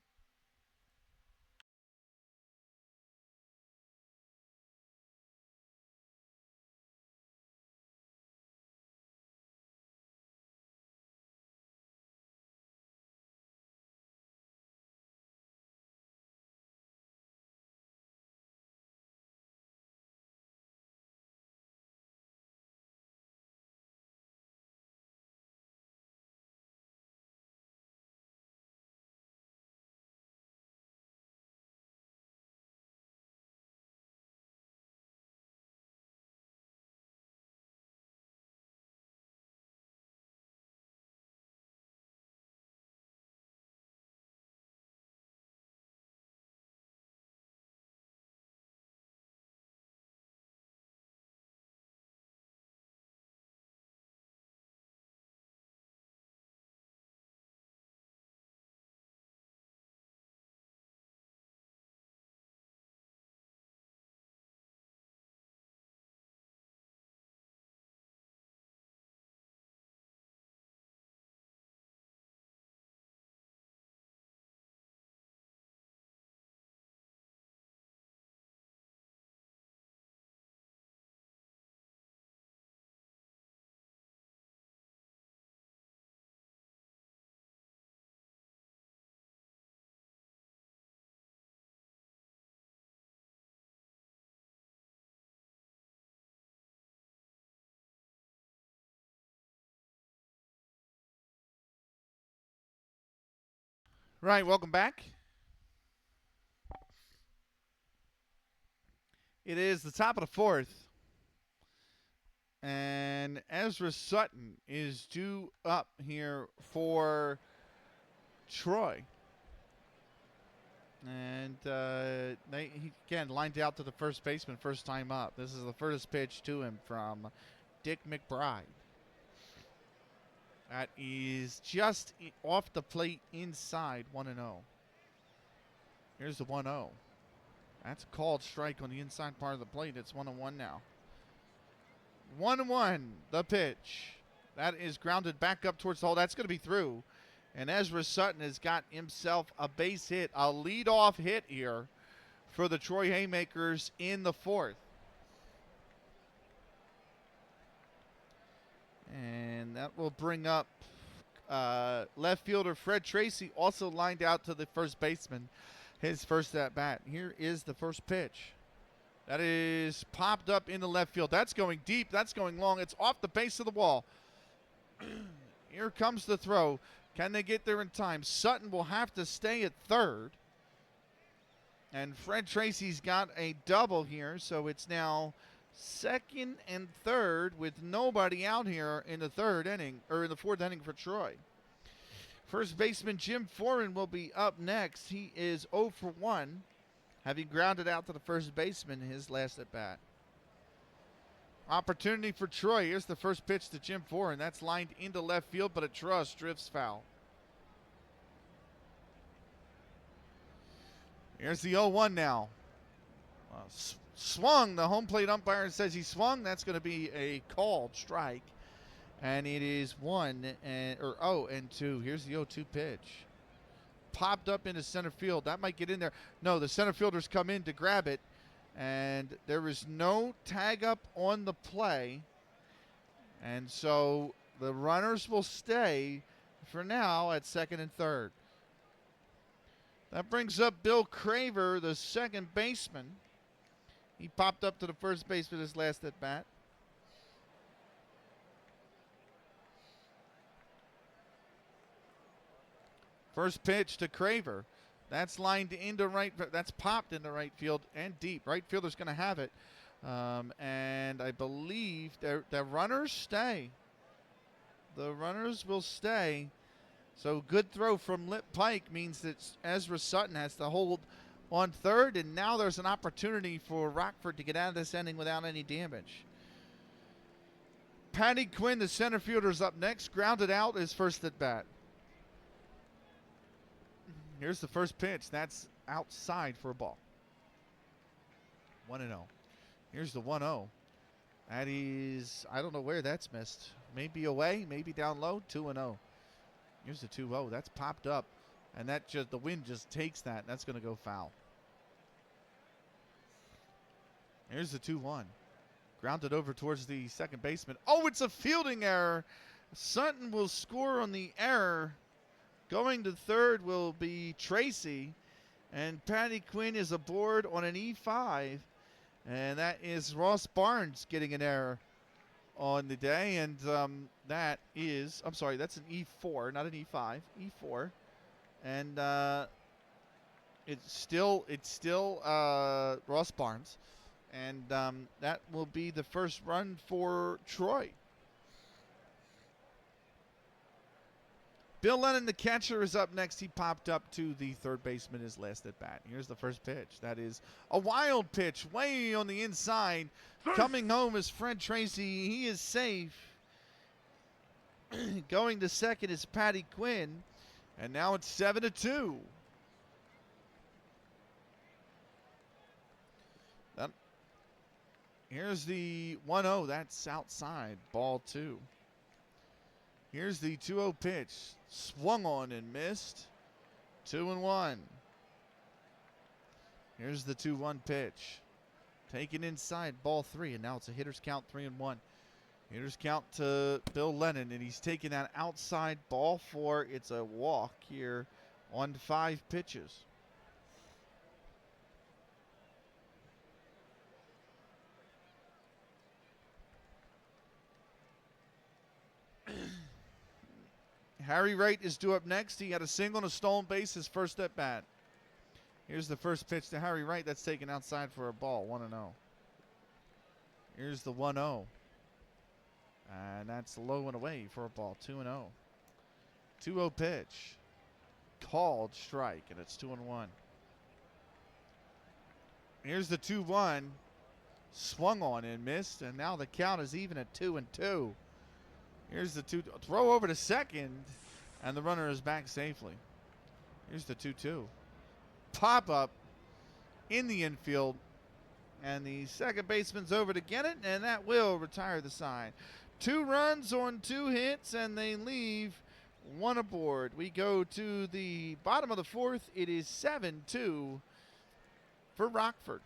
S1: Right, welcome back. It is the top of the fourth, and Ezra Sutton is due up here for Troy. And he again lined out to the first baseman first time up. This is the first pitch to him from Dick McBride. That is just off the plate inside 1-0. Here's the 1-0. That's a called strike on the inside part of the plate. It's 1-1 now. 1-1, the pitch. That is grounded back up towards the hole. That's going to be through. And Ezra Sutton has got himself a base hit, a leadoff hit here for the Troy Haymakers in the fourth. And that will bring up left fielder Fred Tracy, also lined out to the first baseman, his first at bat. Here is the first pitch. That is popped up into left field. That's going deep. That's going long. It's off the base of the wall. Here comes the throw. Can they get there in time? Sutton will have to stay at third. And Fred Tracy's got a double here, so it's now second and third with nobody out here in the third inning, or in the fourth inning for Troy. First baseman Jim Foran will be up next. He is 0 for 1, having grounded out to the first baseman his last at bat. Opportunity for Troy. Here's the first pitch to Jim Foran. That's lined into left field, but a truss drifts foul. Here's the 0-1 now. Swung. The home plate umpire says he swung. That's going to be a called strike. And it is 0-2. Here's the 0-2 pitch. Popped up into center field. That might get in there. No, the center fielders come in to grab it. And there is no tag up on the play. And so the runners will stay for now at second and third. That brings up Bill Craver, the second baseman. He popped up to the first baseman his last at bat. First pitch to Craver. That's lined into right. That's popped into right field and deep. Right fielder's going to have it. And I believe the runners stay. The runners will stay. So good throw from Lip Pike means that Ezra Sutton has to hold on third. And now there's an opportunity for Rockford to get out of this inning without any damage. Patty Quinn, the center fielder, is up next. Grounded out his first at bat. Here's the first pitch. That's outside for a ball. 1-0. Here's the 1-0. That is, I don't know where that's missed. Maybe away, maybe down low. 2-0. Here's the 2-0. That's popped up. And that just, the wind just takes that. That's going to go foul. Here's the 2-1. Grounded over towards the second baseman. Oh, it's a fielding error. Sutton will score on the error. Going to third will be Tracy, and Patty Quinn is aboard on an E5, and that is Ross Barnes getting an error on the day, and that is, I'm sorry, that's an E4, not an E5, E4, and it's still Ross Barnes, and that will be the first run for Troy. Bill Lennon, the catcher, is up next. He popped up to the third baseman his last at bat. Here's the first pitch. That is a wild pitch way on the inside. Coming home is Fred Tracy. He is safe. Going to second is Patty Quinn. And now it's 7-2. Here's the 1-0. That's outside. Ball 2. Here's the 2-0 pitch. Swung on and missed. 2-1. Here's the 2-1 pitch. Taken inside, ball 3, and now it's a hitter's count, 3-1. Hitter's count to Bill Lennon, and he's taking that outside, ball 4. It's a walk here on 5 pitches. Harry Wright is due up next. He had a single and a stolen base his first at bat. Here's the first pitch to Harry Wright. That's taken outside for a ball, 1-0. Here's the 1-0. And that's low and away for a ball, 2-0. 2-0 pitch. Called strike, and it's 2-1. Here's the 2-1. Swung on and missed, and now the count is even at 2-2. Here's the throw over to second, and the runner is back safely. Here's the 2-2. Pop up in the infield, and the second baseman's over to get it, and that will retire the side. 2 runs on 2 hits, and they leave 1 aboard. We go to the bottom of the 4th. It is 7-2 for Rockford.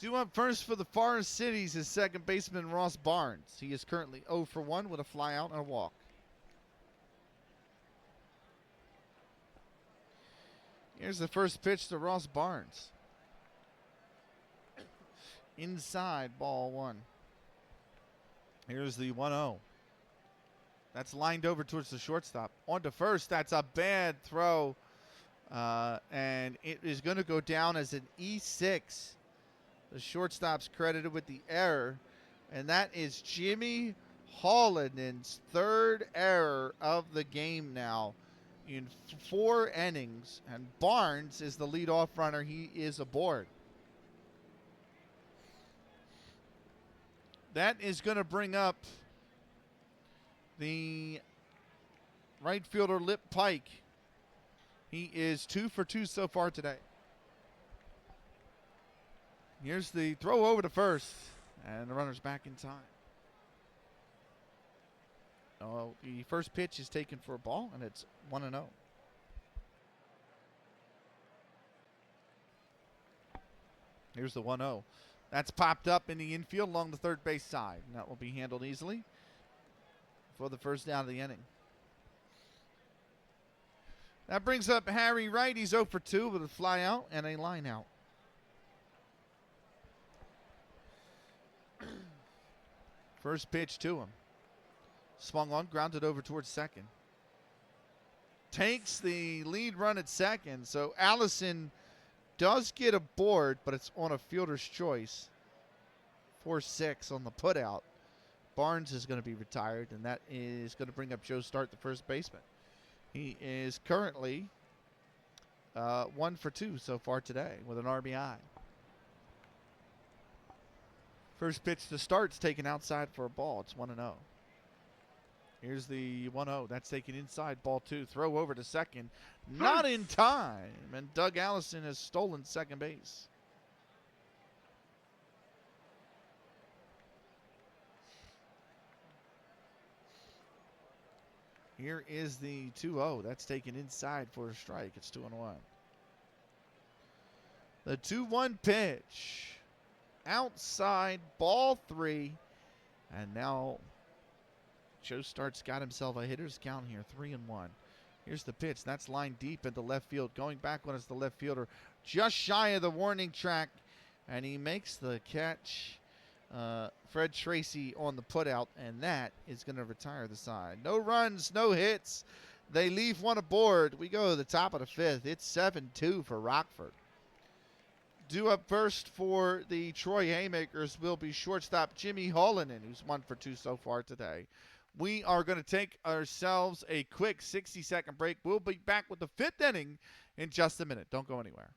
S1: Due up first for the Forest Citys is second baseman Ross Barnes. He is currently 0 for 1 with a flyout and a walk. Here's the first pitch to Ross Barnes. Inside, ball 1. Here's the 1-0. That's lined over towards the shortstop. On to first. That's a bad throw. And it is going to go down as an E6. The shortstop's credited with the error. And that is Jimmy Hollanden's 3rd error of the game now in 4 innings. And Barnes is the leadoff runner. He is aboard. That is going to bring up the right fielder, Lip Pike. He is 2 for 2 so far today. Here's the throw over to first, and the runner's back in time. Oh, the first pitch is taken for a ball, and it's 1-0. Here's the 1-0. That's popped up in the infield along the third base side, and that will be handled easily for the first down of the inning. That brings up Harry Wright. He's 0 for 2 with a fly out and a line out. First pitch to him. Swung on, grounded over towards second. Takes the lead run at second, so Allison does get aboard, but it's on a fielder's choice. 4-6 on the putout. Barnes is going to be retired, and that is going to bring up Joe Start, the first baseman. He is currently 1 for 2 so far today with an RBI. First pitch to Start's taken outside for a ball. It's 1-0. Here's the 1-0. That's taken inside, ball 2. Throw over to second. Not in time. And Doug Allison has stolen second base. Here is the 2-0. That's taken inside for a strike. It's 2-1. The 2-1 pitch. Outside, ball 3. And now Joe Start's got himself a hitter's count here, 3-1. Here's the pitch. That's lined deep into left field. Going back one is the left fielder, just shy of the warning track. And he makes the catch. Fred Tracy on the putout, and that is going to retire the side. No runs, no hits. They leave 1 aboard. We go to the top of the 5th. It's 7-2 for Rockford. Due up first for the Troy Haymakers will be shortstop Jimmy Hollinen, who's 1 for 2 so far today. We are going to take ourselves a quick 60-second break. We'll be back with the 5th inning in just a minute. Don't go anywhere.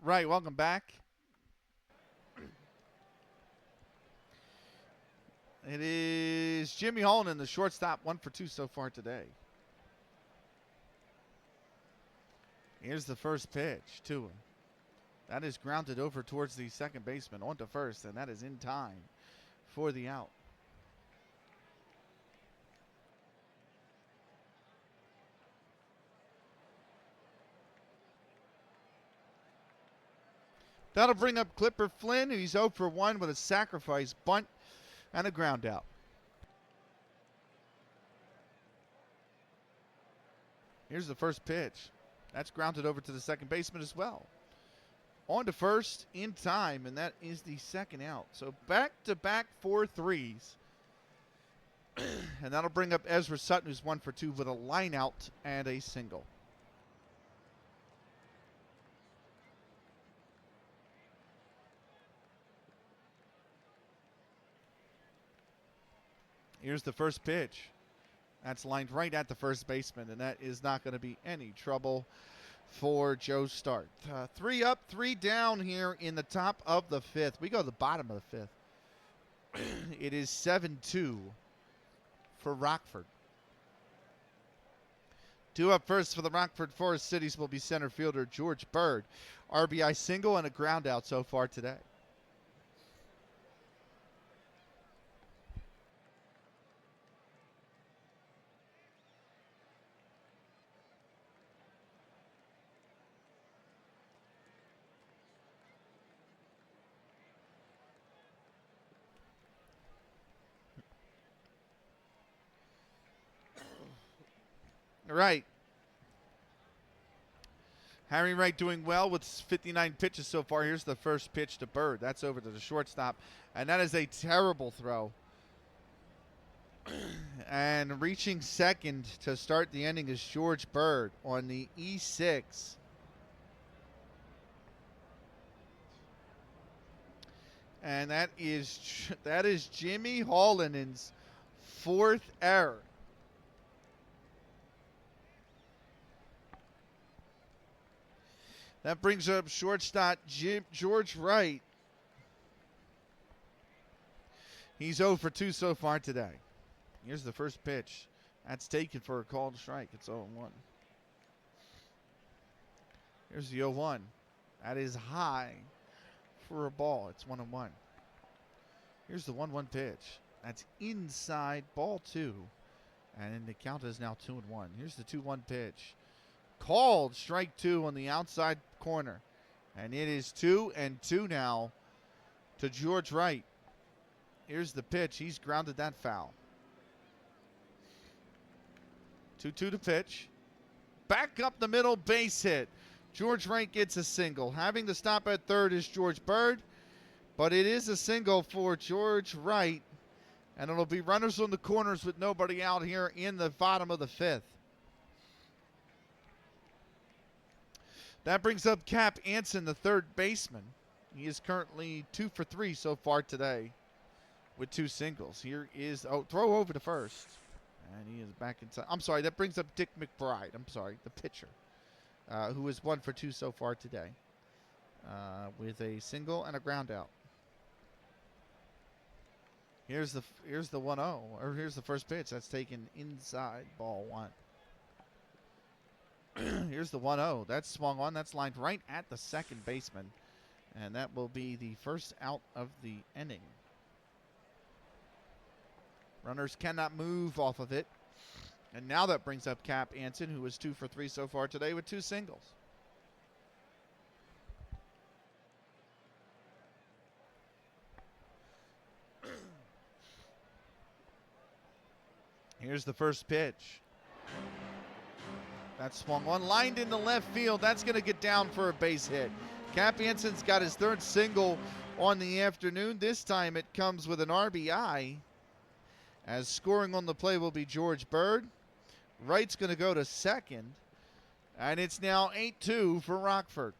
S1: Right, welcome back. It is Jimmy Holden, the shortstop, 1 for 2 so far today. Here's the first pitch to him. That is grounded over towards the second baseman, on to first, and that is in time for the out. That'll bring up Clipper Flynn, who's 0 for 1 with a sacrifice bunt and a ground out. Here's the first pitch. That's grounded over to the second baseman as well. On to first in time, and that is the second out. So back-to-back 4 threes. And that'll bring up Ezra Sutton, who's 1 for 2 with a line out and a single. Here's the first pitch. That's lined right at the first baseman, and that is not going to be any trouble for Joe Start. 3 up, 3 down here in the top of the 5th. We go to the bottom of the 5th. It is 7-2 for Rockford. 2 up first for the Rockford Forest Citys will be center fielder George Bird. RBI single and a ground out so far today. Right. Harry Wright doing well with 59 pitches so far. Here's the first pitch to Bird. That's over to the shortstop. And that is a terrible throw. And reaching second to start the inning is George Bird on the E6. And that is Jimmy Holland's 4th error. That brings up shortstop George Wright. He's 0 for 2 so far today. Here's the first pitch. That's taken for a called strike. It's 0-1. Here's the 0-1. That is high for a ball. It's 1-1. Here's the 1-1 pitch. That's inside, ball 2. And the count is now 2-1. Here's the 2-1 pitch. Called strike 2 on the outside corner. And it is 2-2 now to George Wright. Here's the pitch. He's grounded that foul. 2-2 to pitch. Back up the middle, base hit. George Wright gets a single. Having to stop at third is George Bird. But it is a single for George Wright. And it'll be runners on the corners with nobody out here in the bottom of the 5th. That brings up Cap Anson, the third baseman. He is currently 2 for 3 so far today with 2 singles. Here is, throw over to first. And he is back inside. I'm sorry, that brings up Dick McBride. I'm sorry, the pitcher, who is 1 for 2 so far today with a single and a ground out. Here's the 1-0, or here's the first pitch. That's taken inside, ball 1. Here's the 1-0. That's swung on. That's lined right at the second baseman. And that will be the first out of the inning. Runners cannot move off of it. And now that brings up Cap Anson, who is 2 for 3 so far today with 2 singles. Here's the first pitch. That swung on, lined into left field. That's going to get down for a base hit. Cap Anson's got his 3rd single on the afternoon. This time it comes with an RBI. As scoring on the play will be George Bird. Wright's going to go to second. And it's now 8-2 for Rockford.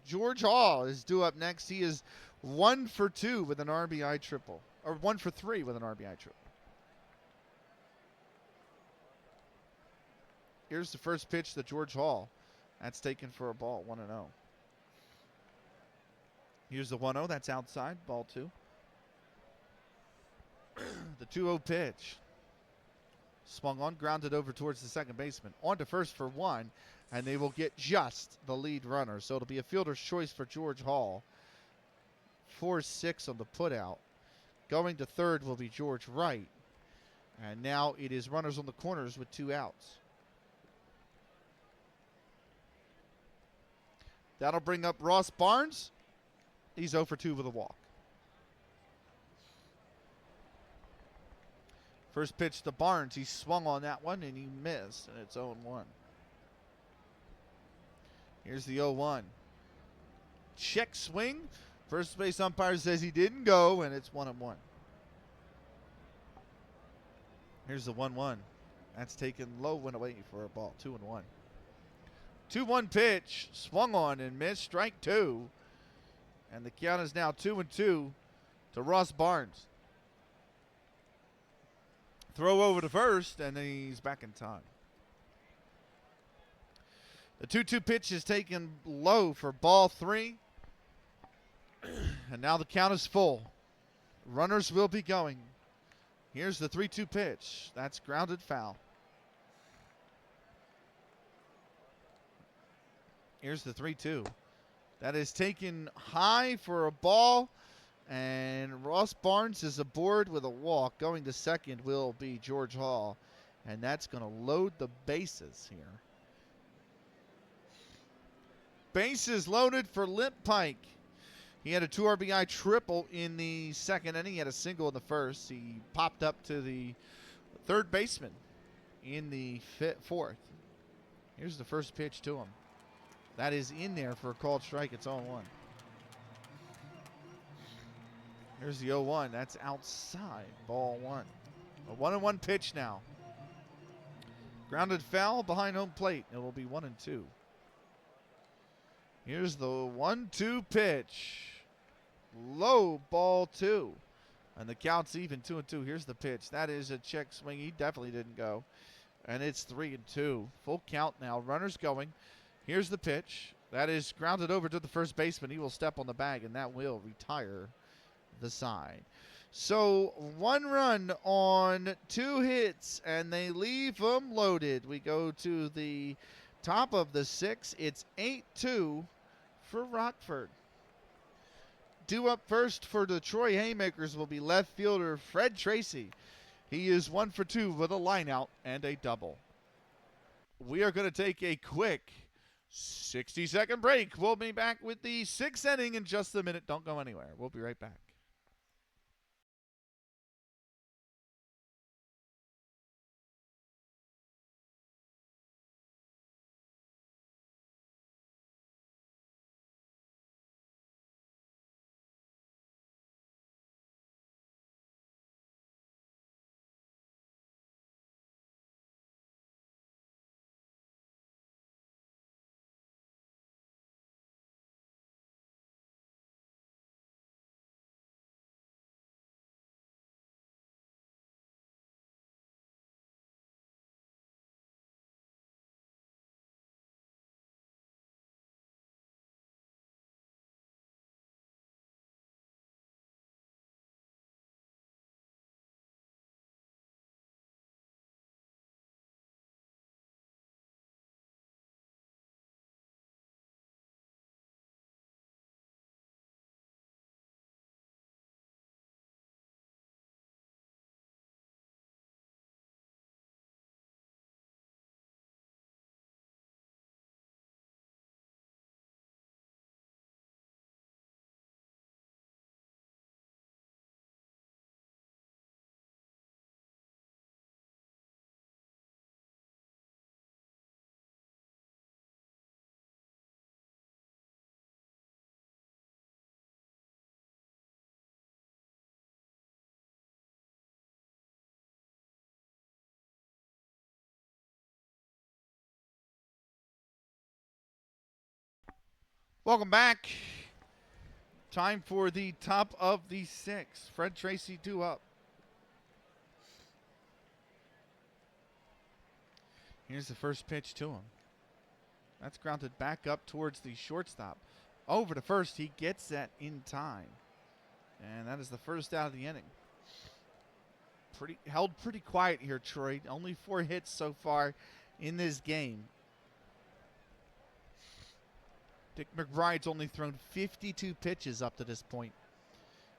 S1: George Hall is due up next. He is 1 for 2 with an RBI triple. Or 1 for 3 with an RBI triple. Here's the first pitch to George Hall. That's taken for a ball, 1-0. Here's the 1-0. That's outside, ball 2. The 2-0 pitch. Swung on, grounded over towards the second baseman. On to first for 1, and they will get just the lead runner. So it'll be a fielder's choice for George Hall. 4-6 on the putout. Going to third will be George Wright. And now it is runners on the corners with 2 outs. That'll bring up Ross Barnes. He's 0 for 2 with a walk. First pitch to Barnes. He swung on that one and he missed, and it's 0-1. Here's the 0-1. Check swing. First base umpire says he didn't go, and it's 1-1. Here's the 1-1. That's taken low, went away for a ball. 2-1. 2-1 pitch. Swung on and missed. Strike 2. And the count is now 2-2 to Ross Barnes. Throw over to first, and then he's back in time. The 2-2 pitch is taken low for ball 3. And now the count is full. Runners will be going. Here's the 3-2 pitch. That's grounded foul. Here's the 3-2. That is taken high for a ball. And Ross Barnes is aboard with a walk. Going to second will be George Hall. And that's going to load the bases here. Bases loaded for Limp Pike. He had a 2 RBI triple in the second inning. He had a single in the first. He popped up to the third baseman in the fourth. Here's the first pitch to him. That is in there for a called strike. It's 0-1. Here's the 0-1. That's outside. Ball 1. A 1-1 pitch now. Grounded foul behind home plate. It will be 1-2. Here's the 1-2 pitch. Low, ball 2. And the count's even 2-2. Here's the pitch. That is a check swing. He definitely didn't go. And it's 3-2. Full count now. Runners going. Here's the pitch. That is grounded over to the first baseman. He will step on the bag, and that will retire the side. So 1 run on 2 hits, and they leave them loaded. We go to the top of the 6th. It's 8-2 for Rockford. Due up first for the Troy Haymakers will be left fielder Fred Tracy. He is 1 for 2 with a line out and a double. We are going to take a quick 60-second break. We'll be back with the 6th inning in just a minute. Don't go anywhere. We'll be right back. Welcome back. Time for the top of the 6th. Fred Tracy due up. Here's the first pitch to him. That's grounded back up towards the shortstop. Over to first. He gets that in time. And that is the first out of the inning. Held pretty quiet here, Troy. Only 4 hits so far in this game. Dick McBride's only thrown 52 pitches up to this point.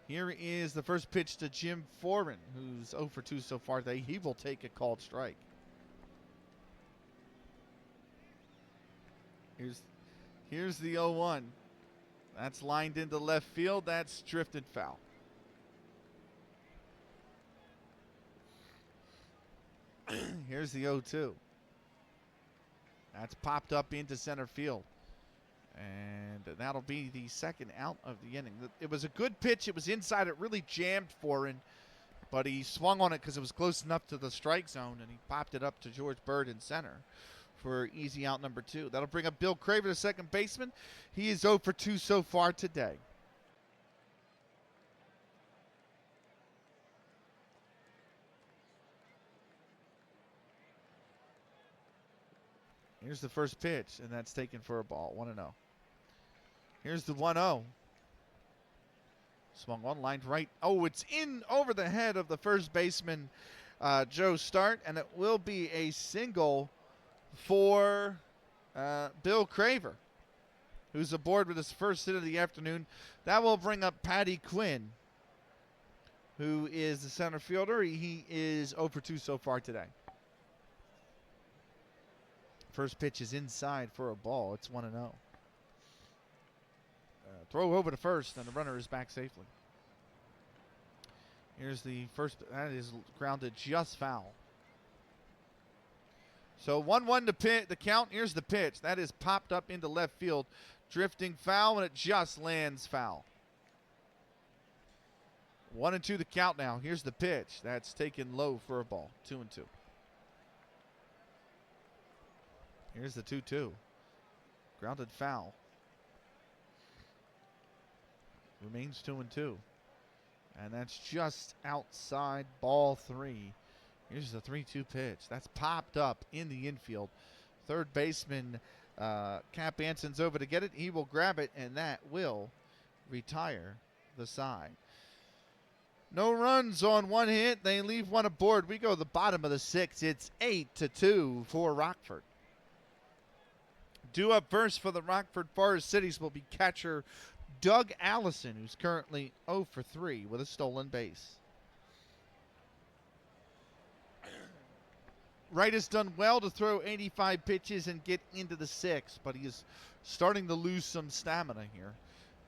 S1: Here is the first pitch to Jim Foran, who's 0 for 2 so far today. He will take a called strike. Here's the 0-1. That's lined into left field. That's drifted foul. Here's the 0-2. That's popped up into center field. And that'll be the second out of the inning. It was a good pitch. It was inside. It really jammed Foran, but he swung on it because it was close enough to the strike zone, and he popped it up to George Bird in center for easy out number 2. That'll bring up Bill Craver, the second baseman. He is 0 for 2 so far today. Here's the first pitch, and that's taken for a ball, 1-0. Here's the 1-0. Swung on, lined right. Oh, it's in over the head of the first baseman, Joe Start, and it will be a single for Bill Craver, who's aboard with his first hit of the afternoon. That will bring up Patty Quinn, who is the center fielder. He is 0 for 2 so far today. First pitch is inside for a ball. It's 1-0. Throw over to first, and the runner is back safely. Here's the first. That is grounded just foul. So 1-1 to the count. Here's the pitch. That is popped up into left field. Drifting foul, and it just lands foul. 1-2 the count now. Here's the pitch. That's taken low for a ball. 2-2. Here's the 2-2. Grounded foul. Remains 2-2. And that's just outside, ball 3. Here's the 3-2 pitch. That's popped up in the infield. Third baseman Cap Anson's over to get it. He will grab it, and that will retire the side. No runs on 1 hit. They leave 1 aboard. We go to the bottom of the 6th. It's 8-2 for Rockford. Due up first for the Rockford Forest Citys will be catcher Doug Allison, who's currently 0 for 3 with a stolen base. Wright has done well to throw 85 pitches and get into the 6th, but he is starting to lose some stamina here.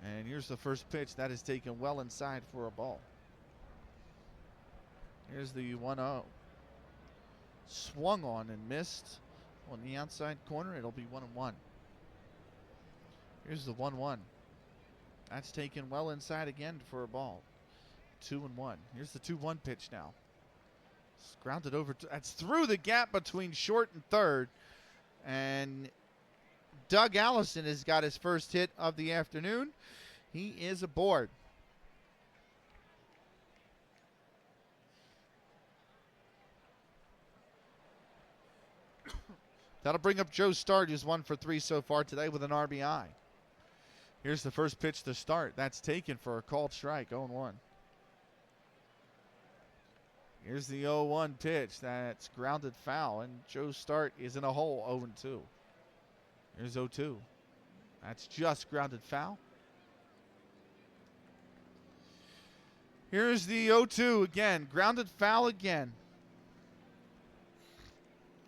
S1: And here's the first pitch. That is taken well inside for a ball. Here's the 1-0. Swung on and missed on the outside corner. It'll be 1-1. Here's the 1-1. That's taken well inside again for a ball. 2-1. Here's the 2-1 pitch now. It's grounded over. That's through the gap between short and third. And Doug Allison has got his first hit of the afternoon. He is aboard. That'll bring up Joe Start, who's 1 for 3 so far today with an RBI. Here's the first pitch to Start. That's taken for a called strike, 0-1. Here's the 0-1 pitch. That's grounded foul, and Joe Start is in a hole, 0-2. Here's 0-2. That's just grounded foul. Here's the 0-2 again. Grounded foul again.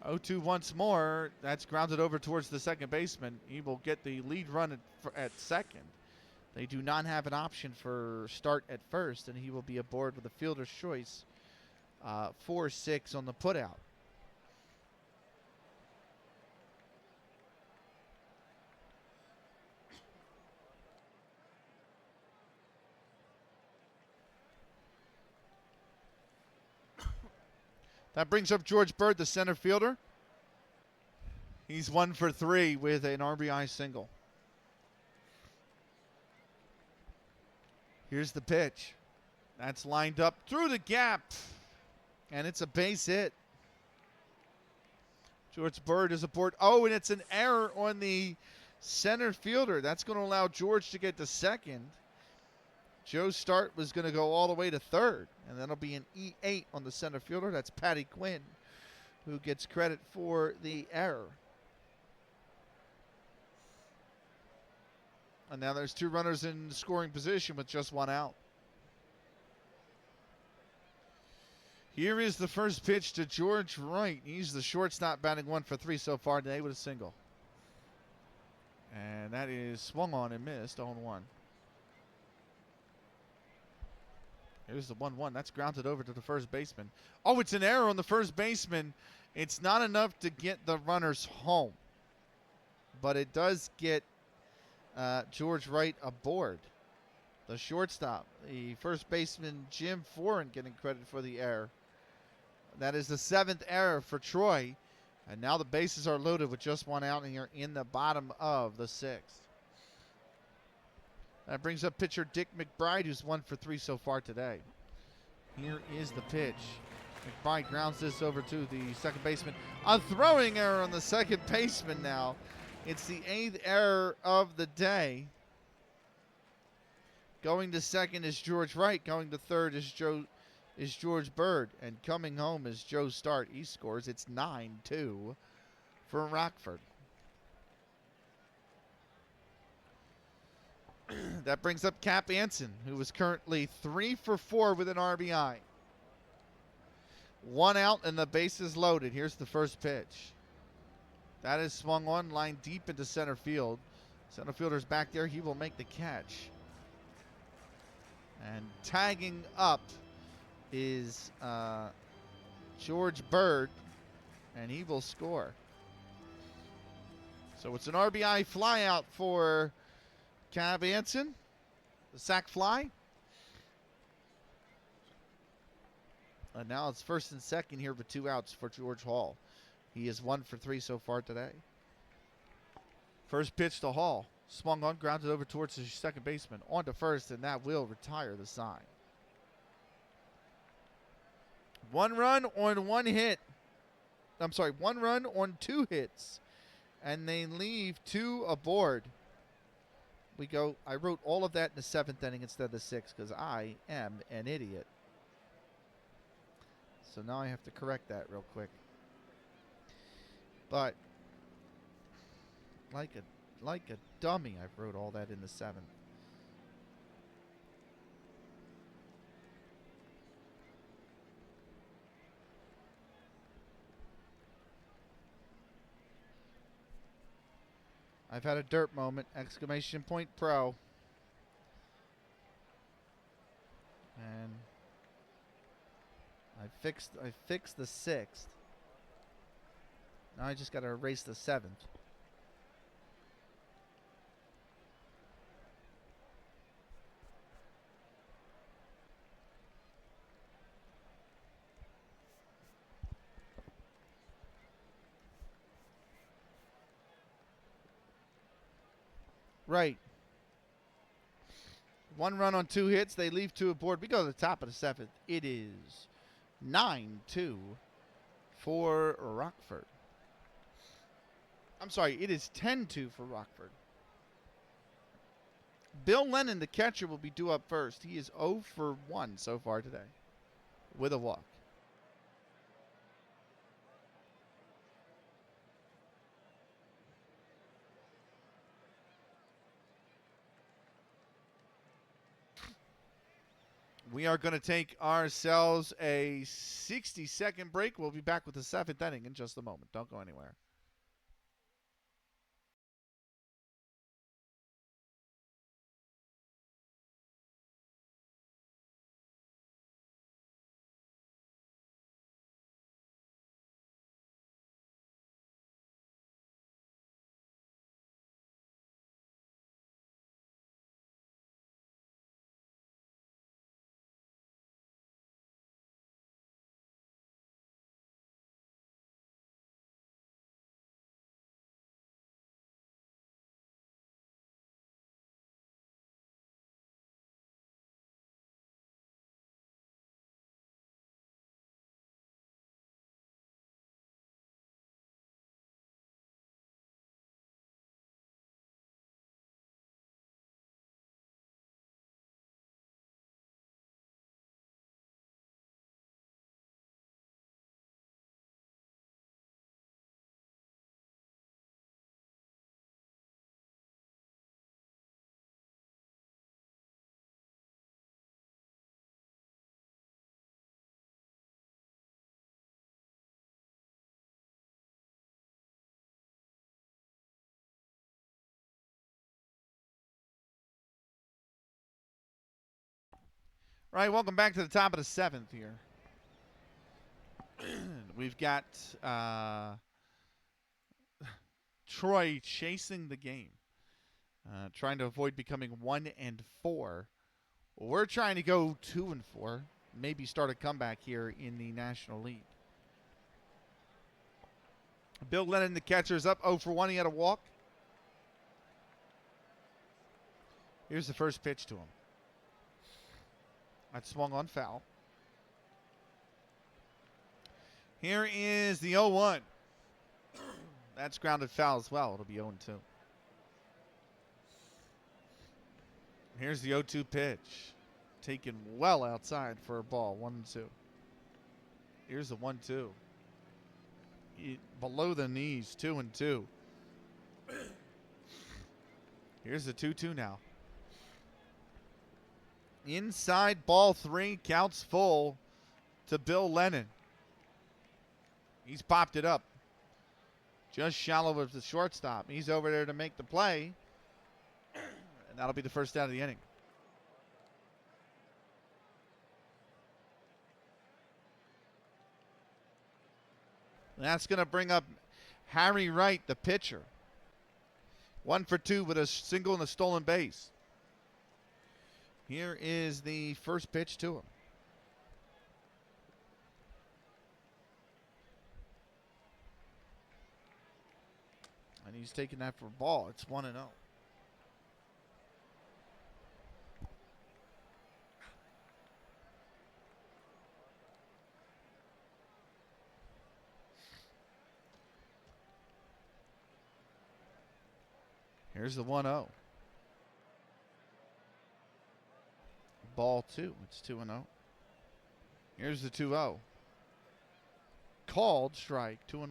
S1: 0-2 once more. That's grounded over towards the second baseman. He will get the lead run at second. They do not have an option for Start at first, and he will be aboard with a fielder's choice. 4-6 on the putout. That brings up George Bird, the center fielder. He's 1 for 3 with an RBI single. Here's the pitch. That's lined up through the gap, and it's a base hit. George Bird is aboard. Oh, and it's an error on the center fielder. That's going to allow George to get to second. Joe Start was going to go all the way to third, and that'll be an E8 on the center fielder. That's Patty Quinn, who gets credit for the error. And now there's 2 runners in scoring position with just 1 out. Here is the first pitch to George Wright. He's the shortstop, batting 1 for 3 so far today with a single. And that is swung on and missed, 0-1. Here's the 1-1. That's grounded over to the first baseman. Oh, it's an error on the first baseman. It's not enough to get the runners home, but it does get George Wright aboard. The shortstop, the first baseman, Jim Foran, getting credit for the error. That is the 7th error for Troy. And now the bases are loaded with just 1 out here in the bottom of the 6th. That brings up pitcher Dick McBride, who's 1 for 3 so far today. Here is the pitch. McBride grounds this over to the second baseman. A throwing error on the second baseman now. It's the 8th error of the day. Going to second is George Wright. Going to third is George Bird. And coming home is Joe Start. He scores. It's 9-2 for Rockford. That brings up Cap Anson, who is currently 3 for 4 with an RBI. 1 out and the bases loaded. Here's the first pitch. That is swung on, line deep into center field. Center fielder's back there. He will make the catch. And tagging up is George Bird, and he will score. So it's an RBI flyout for Cab Anson, the sac fly. And now it's first and second here with 2 outs for George Hall. He is 1 for 3 so far today. First pitch to Hall. Swung on, grounded over towards the second baseman. On to first, and that will retire the side. 1 run on 1 hit. I'm sorry, 1 run on 2 hits. And they leave 2 aboard. We go, I wrote all of that in the 7th inning instead of the 6th because I am an idiot. So now I have to correct that real quick. But like a dummy, I wrote all that in the 7th. I've had a dirt moment! Exclamation point pro. And I fixed the 6th. Now I just got to erase the 7th. Right. 1 run on 2 hits. They leave 2 aboard. We go to the top of the 7th. It is 9-2 for Rockford. I'm sorry, it is 10-2 for Rockford. Bill Lennon, the catcher, will be due up first. He is 0 for 1 so far today with a walk. We are going to take ourselves a 60-second break. We'll be back with the 7th inning in just a moment. Don't go anywhere. Right, welcome back to the top of the 7th here. We've got Troy chasing the game, trying to avoid becoming 1-4. We're trying to go 2-4, maybe start a comeback here in the National League. Bill Lennon, the catcher, is up 0 for 1. He had a walk. Here's the first pitch to him. That swung on foul. Here is the 0-1. That's grounded foul as well. It'll be 0-2. Here's the 0-2 pitch. Taken well outside for a ball. 1-2. Here's the 1-2. Below the knees. 2-2. Here's the 2-2 now. Inside, ball 3. Counts full to Bill Lennon. He's popped it up. Just shallow of the shortstop. He's over there to make the play. And that'll be the first out of the inning. That's going to bring up Harry Wright, the pitcher. 1 for 2 with a single and a stolen base. Here is the first pitch to him. And he's taking that for a ball. It's 1-0. Here's the 1-0. Ball 2. It's 2-0. Here's the 2-0. Called strike. 2-1.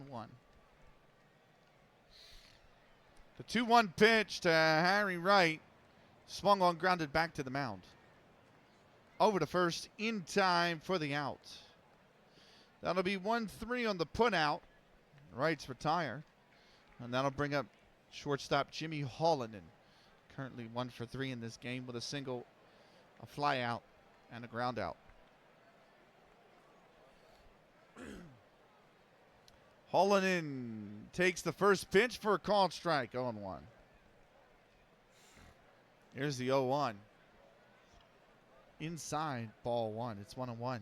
S1: The 2-1 pitch to Harry Wright. Swung on, grounded back to the mound. Over to first in time for the out. That'll be 1-3 on the put out. Wright's retired. And that'll bring up shortstop Jimmy Hollanen. Currently 1 for 3 in this game with a single, a fly out, and a ground out. Hollanen takes the first pitch for a called strike. 0-1. Here's the 0-1. Inside, ball 1. It's 1-1.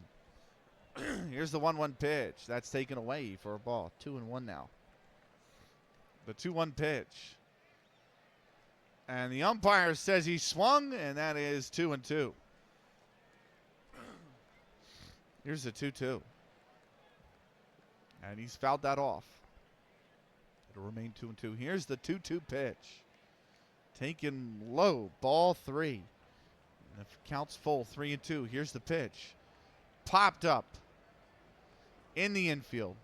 S1: Here's the 1-1 pitch. That's taken away for a ball. 2-1 now. The 2-1 pitch. And the umpire says he swung, and that is 2-2. Here's the 2-2. And he's fouled that off. It'll remain 2-2. Here's the 2-2 pitch. Taken low. Ball 3. And the count's full. 3-2. Here's the pitch. Popped up in the infield.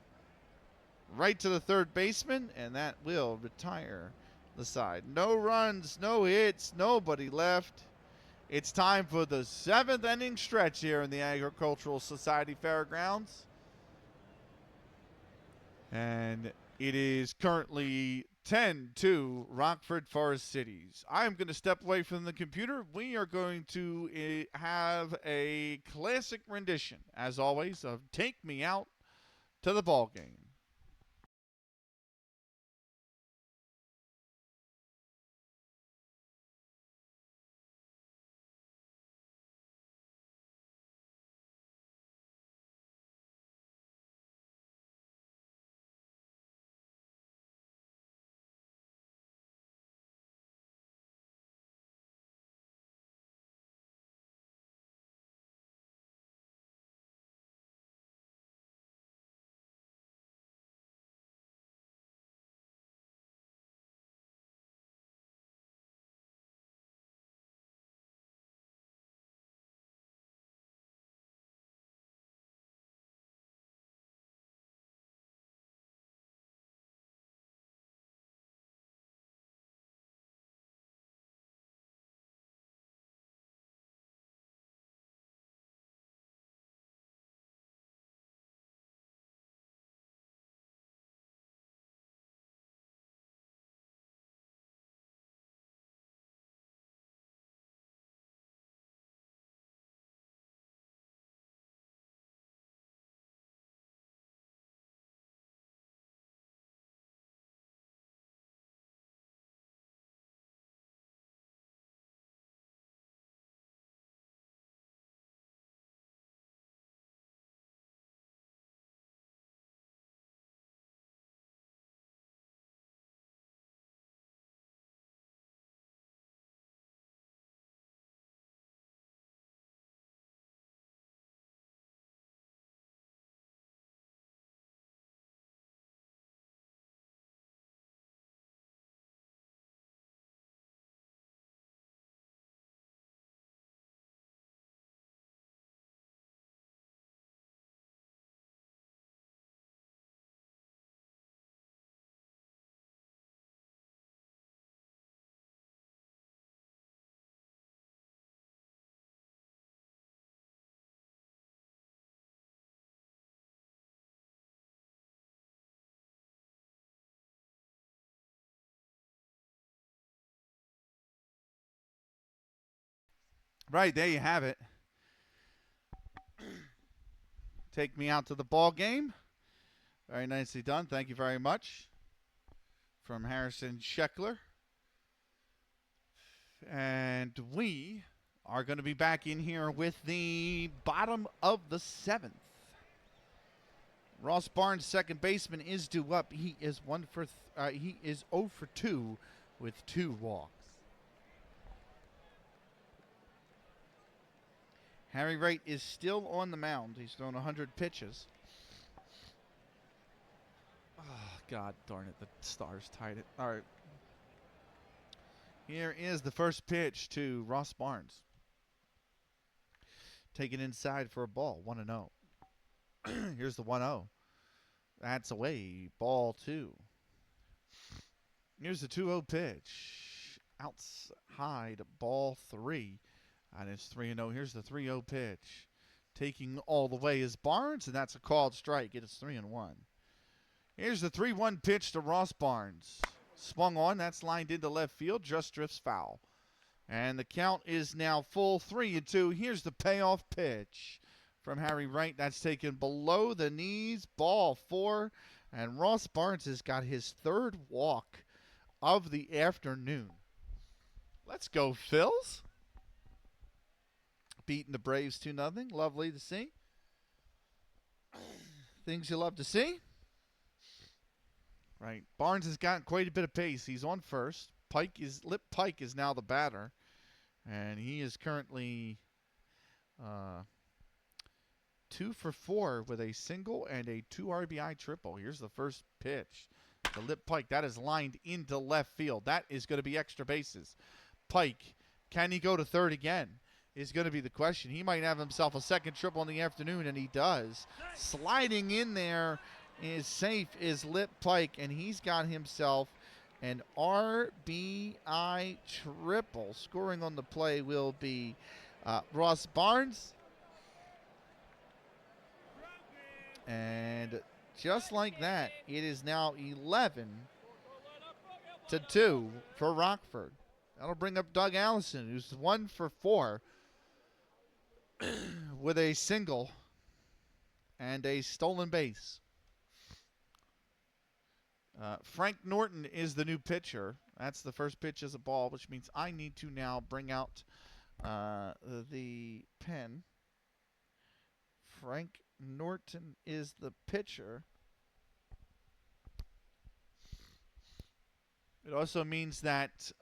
S1: Right to the third baseman. And that will retire the side. No runs, no hits, nobody left. It's time for the 7th inning stretch here in the Agricultural Society Fairgrounds. And it is currently 10-2 Rockford Forest Citys. I'm going to step away from the computer. We are going to have a classic rendition, as always, of Take Me Out to the Ball Game. Right, there you have it. Take me out to the ball game. Very nicely done. Thank you very much. From Harrison Scheckler. And we are going to be back in here with the bottom of the 7th. Ross Barnes, second baseman, is due up. He is 0 for 2 with 2 walks. Harry Wright is still on the mound. He's thrown 100 pitches. Oh, God darn it. The Stars tied it. All right. Here is the first pitch to Ross Barnes. Taken inside for a ball, 1-0. Here's the 1-0. That's away, ball 2. Here's the 2-0 pitch. Outside, ball 3. And it's 3-0. Here's the 3-0 pitch. Taking all the way is Barnes, and that's a called strike. It is 3-1. Here's the 3-1 pitch to Ross Barnes. Swung on. That's lined into left field. Just drifts foul. And the count is now full 3-2. Here's the payoff pitch from Harry Wright. That's taken below the knees. Ball 4. And Ross Barnes has got his 3rd walk of the afternoon. Let's go, Phils. Beating the Braves 2-0. Lovely to see. Things you love to see. Right. Barnes has gotten quite a bit of pace. He's on first. Lip Pike is now the batter. And he is currently 2 for 4 with a single and a 2 RBI triple. Here's the first pitch. The Lip Pike, that is lined into left field. That is going to be extra bases. Pike, can he go to third again? Is going to be the question. He might have himself a second triple in the afternoon, and he does. Sliding in there is safe is Lip Pike, and he's got himself an RBI triple. Scoring on the play will be Ross Barnes. And just like that, it is now 11-2 for Rockford. That'll bring up Doug Allison, who's 1 for 4 with a single and a stolen base. Frank Norton is the new pitcher. That's the first pitch as a ball, which means I need to now bring out the pen. Frank Norton is the pitcher. It also means that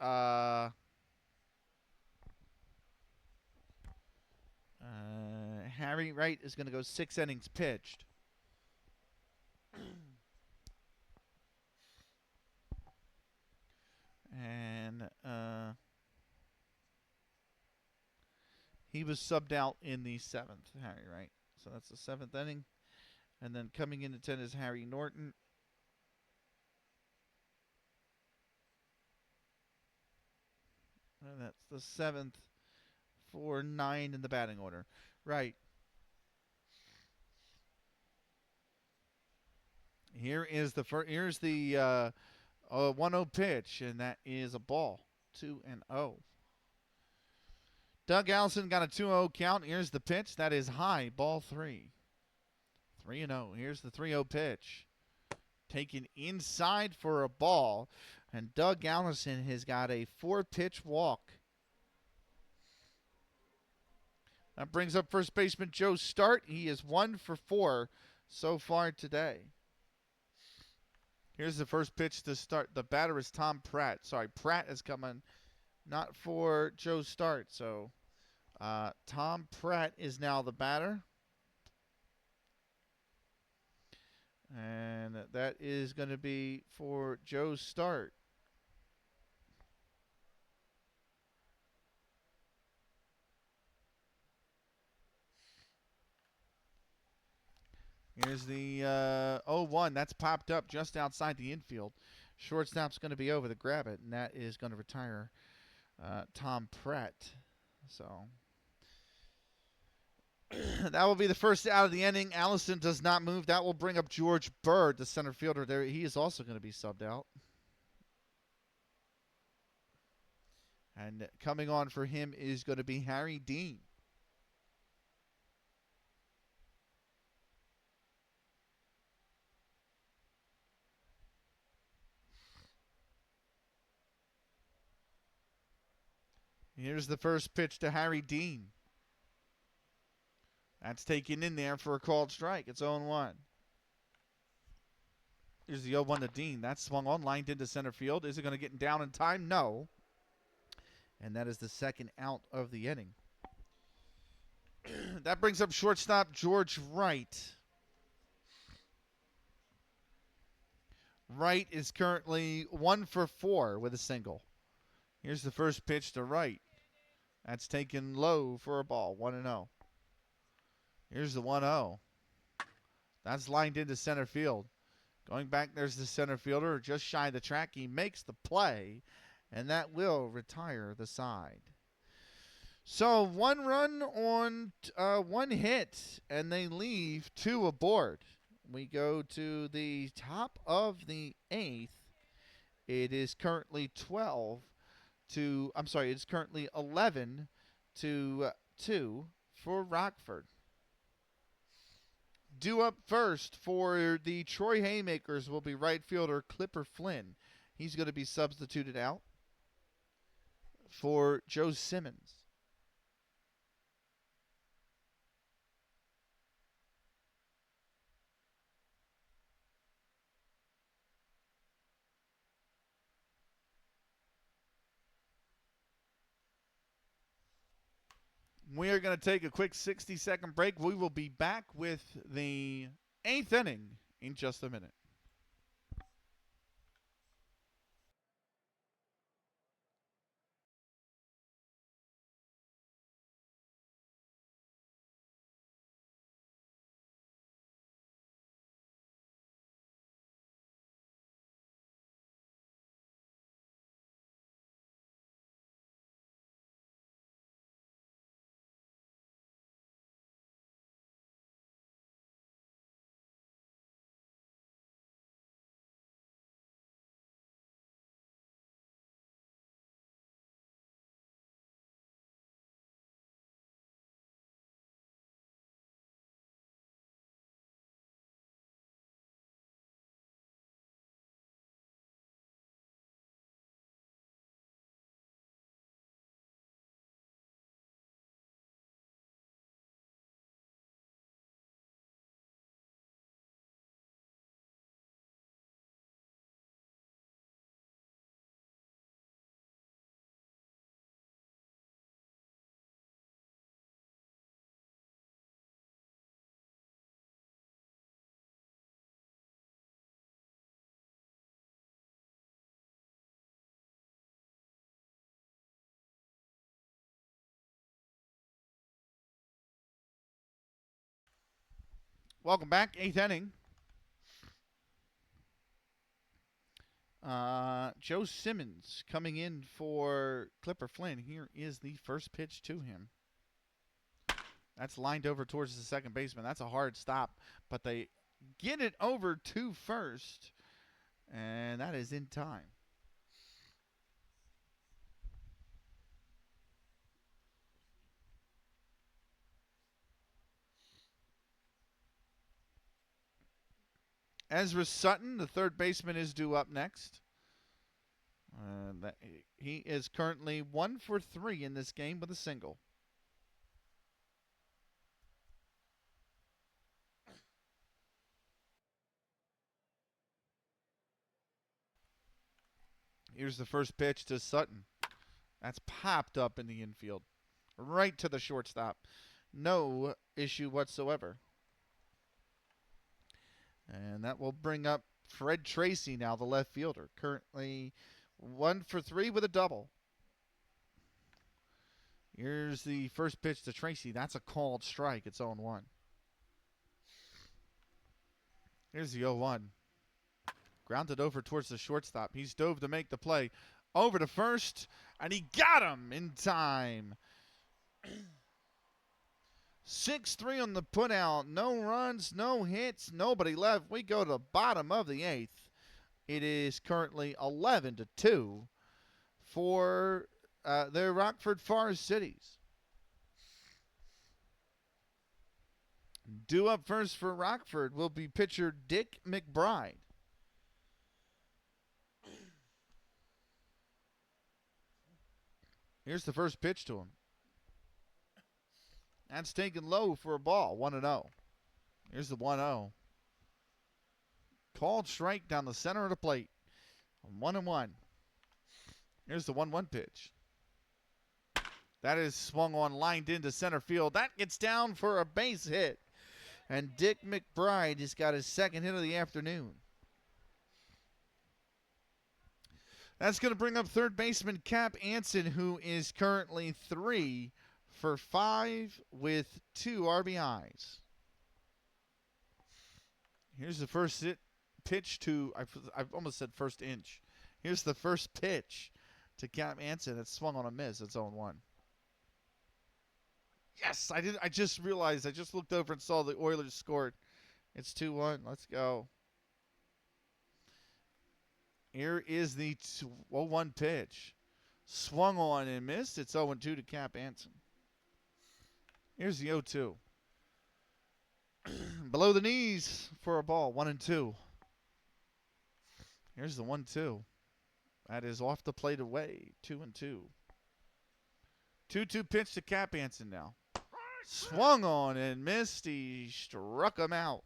S1: Harry Wright is going to go 6 innings pitched. And he was subbed out in the 7th, Harry Wright. So that's the 7th inning. And then coming into 10 is Harry Norton. And that's the 7th for 9 in the batting order. Right. Here's the 1-0 pitch, and that is a ball. 2-0. Doug Allison got a 2-0 count. Here's the pitch. That is high. Ball 3. 3-0. Here's the 3-0 pitch. Taken inside for a ball. And Doug Allison has got a 4-pitch walk. That brings up first baseman Joe Start. He is 1 for 4 so far today. Here's the first pitch to start. The batter is Tom Pratt. Sorry, Pratt is coming not for Joe Start. So Tom Pratt is now the batter. And that is going to be for Joe Start. Here's the 0-1. That's popped up just outside the infield. Shortstop's going to be over to grab it, and that is going to retire Tom Pratt. So that will be the first out of the inning. Allison does not move. That will bring up George Bird, the center fielder. There, he is also going to be subbed out. And coming on for him is going to be Harry Dean. Here's the first pitch to Harry Dean. That's taken in there for a called strike. It's 0-1. Here's the 0-1 to Dean. That's swung on, lined into center field. Is it going to get down in time? No. And that is the second out of the inning. That brings up shortstop George Wright. Wright is currently 1 for 4 with a single. Here's the first pitch to Wright. That's taken low for a ball, 1-0. Here's the 1-0. That's lined into center field. Going back, there's the center fielder just shy of the track. He makes the play, and that will retire the side. So 1 run on 1 hit, and they leave 2 aboard. We go to the top of the 8th. It is currently it's currently 11 to 2 for Rockford. Due up first for the Troy Haymakers will be right fielder Clipper Flynn. He's going to be substituted out for Joe Simmons. We are going to take a quick 60-second break. We will be back with the 8th inning in just a minute. Welcome back, 8th inning. Joe Simmons coming in for Clipper Flynn. Here is the first pitch to him. That's lined over towards the second baseman. That's a hard stop, but they get it over to first, and that is in time. Ezra Sutton, the third baseman, is due up next. He is currently 1 for 3 in this game with a single. Here's the first pitch to Sutton. That's popped up in the infield, right to the shortstop. No issue whatsoever. And that will bring up Fred Tracy now, the left fielder. Currently 1 for 3 with a double. Here's the first pitch to Tracy. That's a called strike. It's 0-1. Here's the 0-1. Grounded over towards the shortstop. He's dove to make the play. Over to first, and he got him in time. 6-3 on the putout. No runs, no hits, nobody left. We go to the bottom of the 8th. It is currently 11-2 for They're Rockford Forest Citys. Due up first for Rockford will be pitcher Dick McBride. Here's the first pitch to him. That's taken low for a ball, 1-0. Here's the 1-0. Called strike down the center of the plate. 1-1. Here's the 1-1 pitch. That is swung on, lined into center field. That gets down for a base hit. And Dick McBride has got his second hit of the afternoon. That's going to bring up third baseman Cap Anson, who is currently 3 for 5 with 2 RBIs. Here's the first pitch to, I've almost said first inch. Here's the first pitch to Cap Anson. It's swung on a miss. It's 0-1. Yes, I just realized. I just looked over and saw the Oilers scored. It's 2-1. Let's go. Here is the 0-1 pitch. Swung on and missed. It's 0-2 to Cap Anson. Here's the 0-2. Below the knees for a ball. 1-2. Here's the 1-2. That is off the plate away. 2-2. 2-2 pitch to Cap Anson now. Swung on and missed. He struck him out.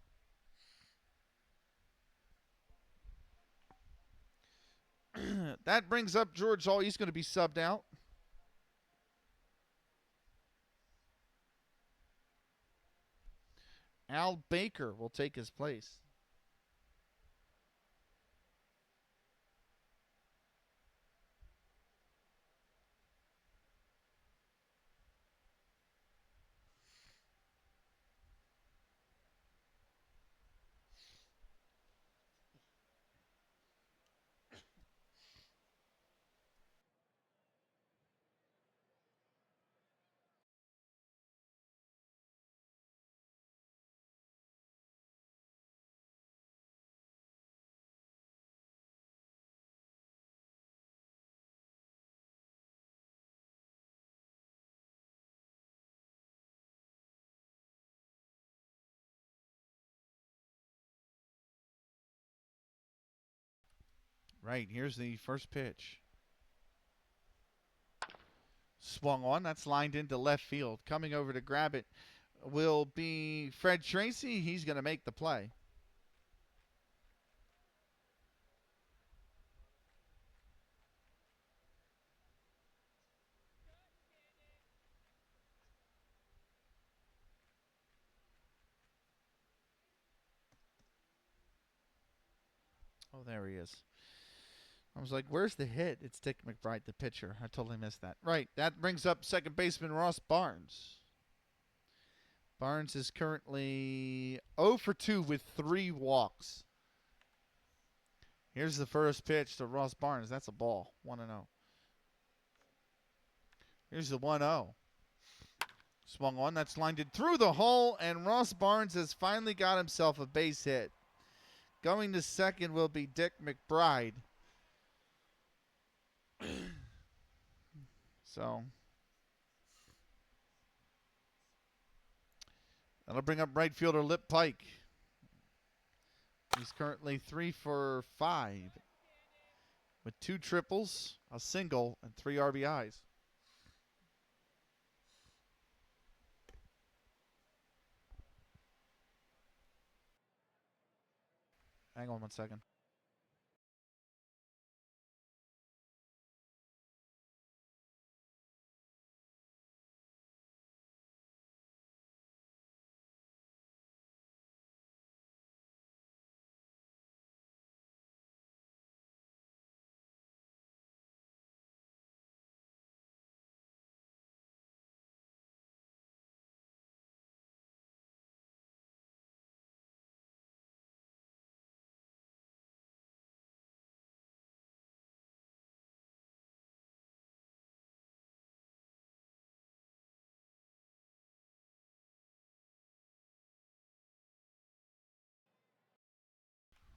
S1: That brings up George Hall. He's going to be subbed out. Al Baker will take his place. Right, here's the first pitch. Swung on. That's lined into left field. Coming over to grab it will be Fred Tracy. He's going to make the play. Oh, there he is. I was like, where's the hit? It's Dick McBride, the pitcher. I totally missed that. Right, that brings up second baseman Ross Barnes. Barnes is currently 0 for 2 with 3 walks. Here's the first pitch to Ross Barnes. That's a ball. 1-0. Here's the 1-0. Swung on. That's lined in through the hole, and Ross Barnes has finally got himself a base hit. Going to second will be Dick McBride. So that'll bring up right fielder Lip Pike. He's currently 3 for 5 with 2 triples, a single, and 3 RBIs. Hang on 1 second.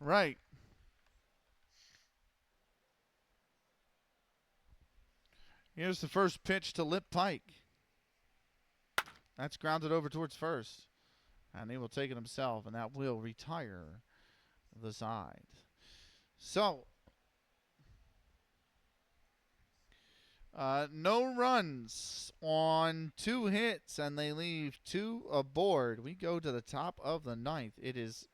S1: Right. Here's the first pitch to Lip Pike. That's grounded over towards first. And he will take it himself, and that will retire the side. So, no runs on 2 hits, and they leave 2 aboard. We go to the top of the 9th. It is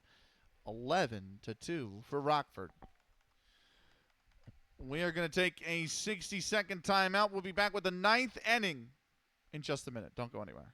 S1: 11-2 for Rockford. We are going to take a 60-second timeout. We'll be back with the 9th inning in just a minute. Don't go anywhere.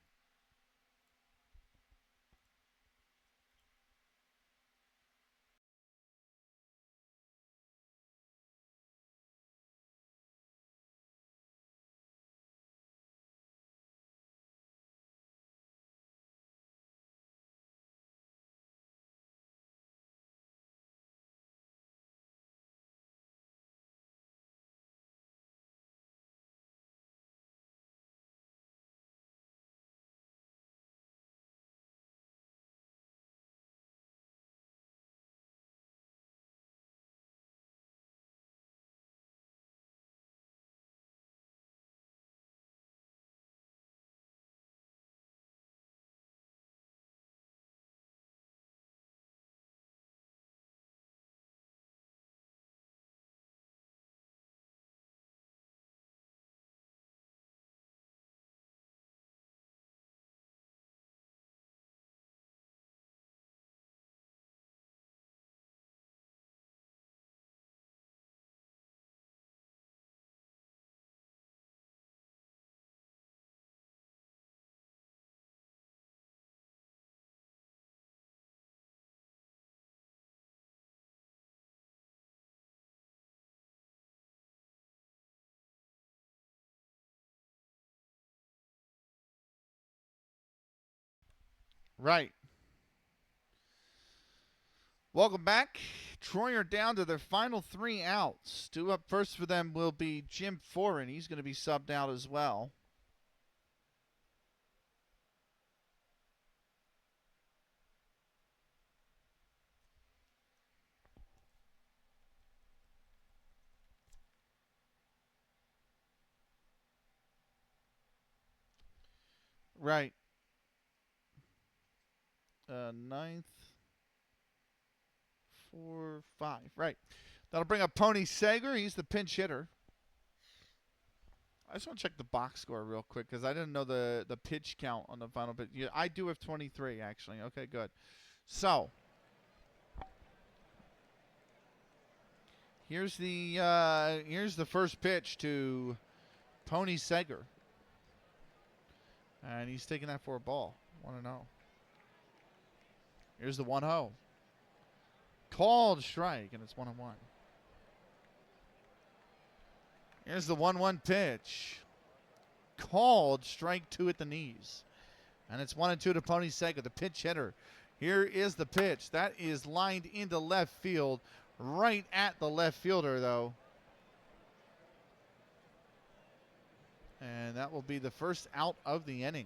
S1: Right. Welcome back. Troy are down to their final 3 outs. 2 up first for them will be Jim Foran. He's going to be subbed out as well. Right. 9th, 4, 5. Right. That'll bring up Pony Sager. He's the pinch hitter. I just want to check the box score real quick because I didn't know the pitch count on the final pitch. Yeah, I do have 23, actually. Okay, good. So, here's the first pitch to Pony Sager. And he's taking that for a ball. 1-0. Here's the 1-0. Called strike, and it's 1-1. Here's the 1-1 pitch. Called strike 2 at the knees. And it's 1-2 to Pony Sager, the pitch hitter. Here is the pitch. That is lined into left field. Right at the left fielder, though. And that will be the first out of the inning.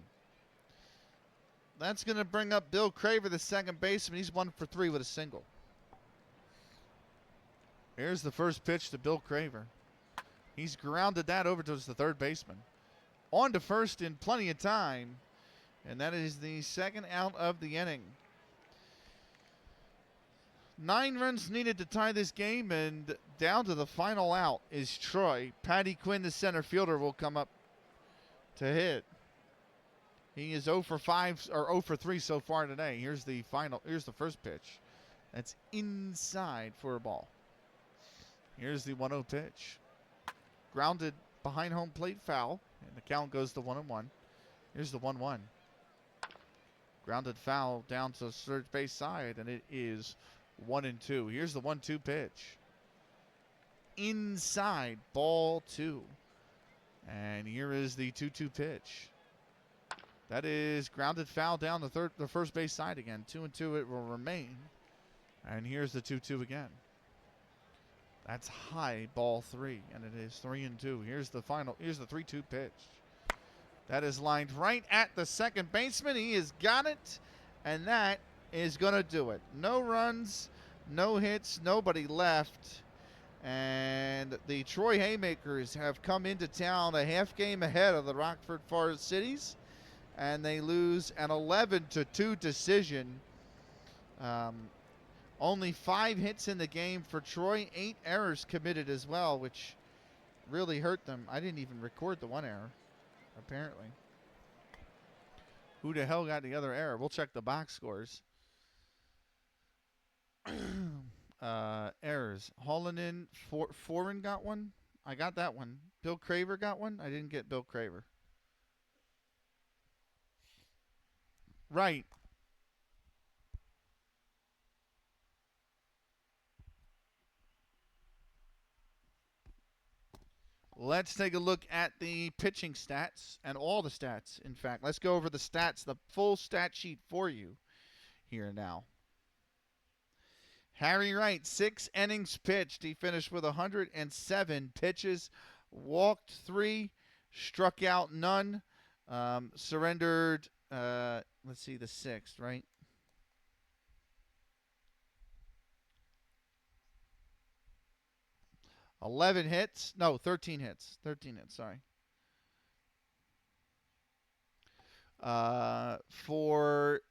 S1: That's going to bring up Bill Craver, the second baseman. He's 1 for 3 with a single. Here's the first pitch to Bill Craver. He's grounded that over towards the third baseman. On to first in plenty of time. And that is the second out of the inning. 9 runs needed to tie this game, and down to the final out is Troy. Patty Quinn, the center fielder, will come up to hit. He is 0 for 5 or 0 for 3 so far today. Here's the first pitch. That's inside for a ball. Here's the 1-0 pitch. Grounded behind home plate, foul, and the count goes to 1-1. Here's the 1-1. Grounded foul down to third base side, and it is 1-2. Here's the 1-2 pitch. Inside, ball 2. And here is the 2-2 pitch. That is grounded foul down the first base side again. 2-2 it will remain. And here's the 2-2 again. That's high, ball 3, and it is 3-2. Here's the 3-2 pitch. That is lined right at the second baseman. He has got it, and that is going to do it. No runs, no hits, nobody left. And the Troy Haymakers have come into town a half game ahead of the Rockford Forest Citys, and they lose an 11-2 decision. Only 5 hits in the game for Troy, 8 errors committed as well, which really hurt them. I didn't even record the one error, apparently. Who the hell got the other error? We'll check the box scores. Errors. Hollinen, Foreign got one. I got that one. Bill Craver got one. I didn't get Bill Craver. Right. Let's take a look at the pitching stats and all the stats. In fact, let's go over the stats, the full stat sheet for you here now. Harry Wright, 6 innings pitched. He finished with 107 pitches, walked 3, struck out none, surrendered, let's see, the 6th, right? $11 hits. No, 13 hits. 13 hits, sorry. For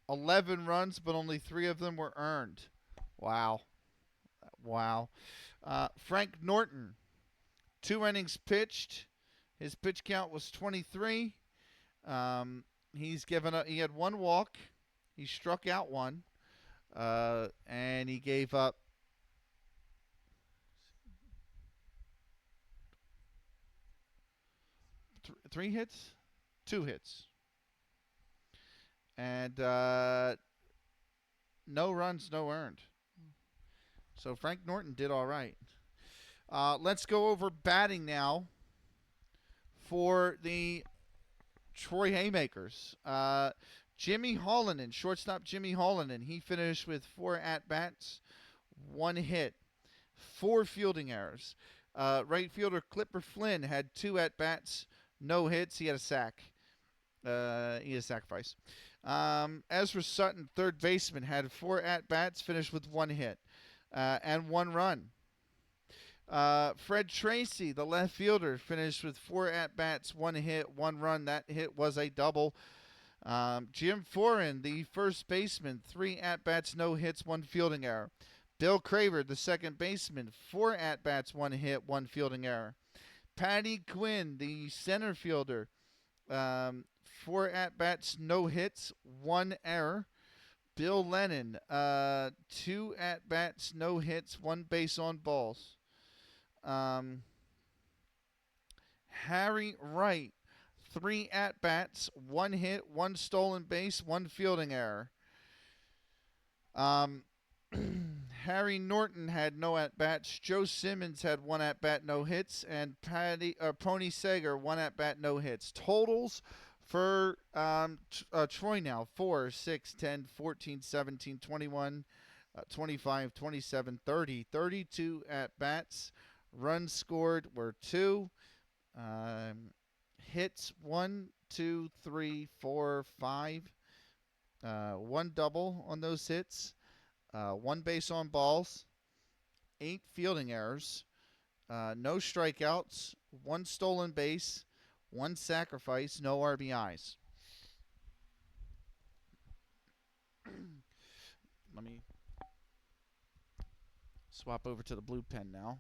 S1: 11 runs, but only 3 of them were earned. Wow. Wow. Frank Norton, 2 innings pitched. His pitch count was 23. He had 1 walk. He struck out 1. And he gave up 3 hits? 2 hits. And no runs, no earned. So Frank Norton did all right. Let's go over batting now for the Troy Haymakers. Jimmy Hollinen, shortstop Jimmy Hollinen, he finished with 4 at-bats, 1 hit, 4 fielding errors. Right fielder Clipper Flynn had 2 at-bats, no hits. He had a sack. He had a sacrifice. Ezra Sutton, third baseman, had 4 at-bats, finished with 1 hit and 1 run. Fred Tracy, the left fielder, finished with 4 at-bats, 1 hit, 1 run. That hit was a double. Jim Foreign, the first baseman, 3 at-bats, no hits, 1 fielding error. Bill Craver, the second baseman, 4 at-bats, 1 hit, 1 fielding error. Patty Quinn, the center fielder, 4 at-bats, no hits, 1 error. Bill Lennon, 2 at-bats, no hits, 1 base on balls. Harry Wright, 3 at-bats, 1 hit, 1 stolen base, 1 fielding error. Harry Norton had no at-bats. Joe Simmons had 1 at-bat, no hits. And Pony Sager, 1 at-bat, no hits. Totals for Troy now: 4, 6, 10, 14, 17, 21, 25, 27, 30, 32 at-bats. Runs scored were 2. Hits 1, 2, 3, 4, 5. 1 double on those hits. 1 base on balls. 8 fielding errors. No strikeouts. 1 stolen base. 1 sacrifice. No RBIs. Let me swap over to the blue pen now.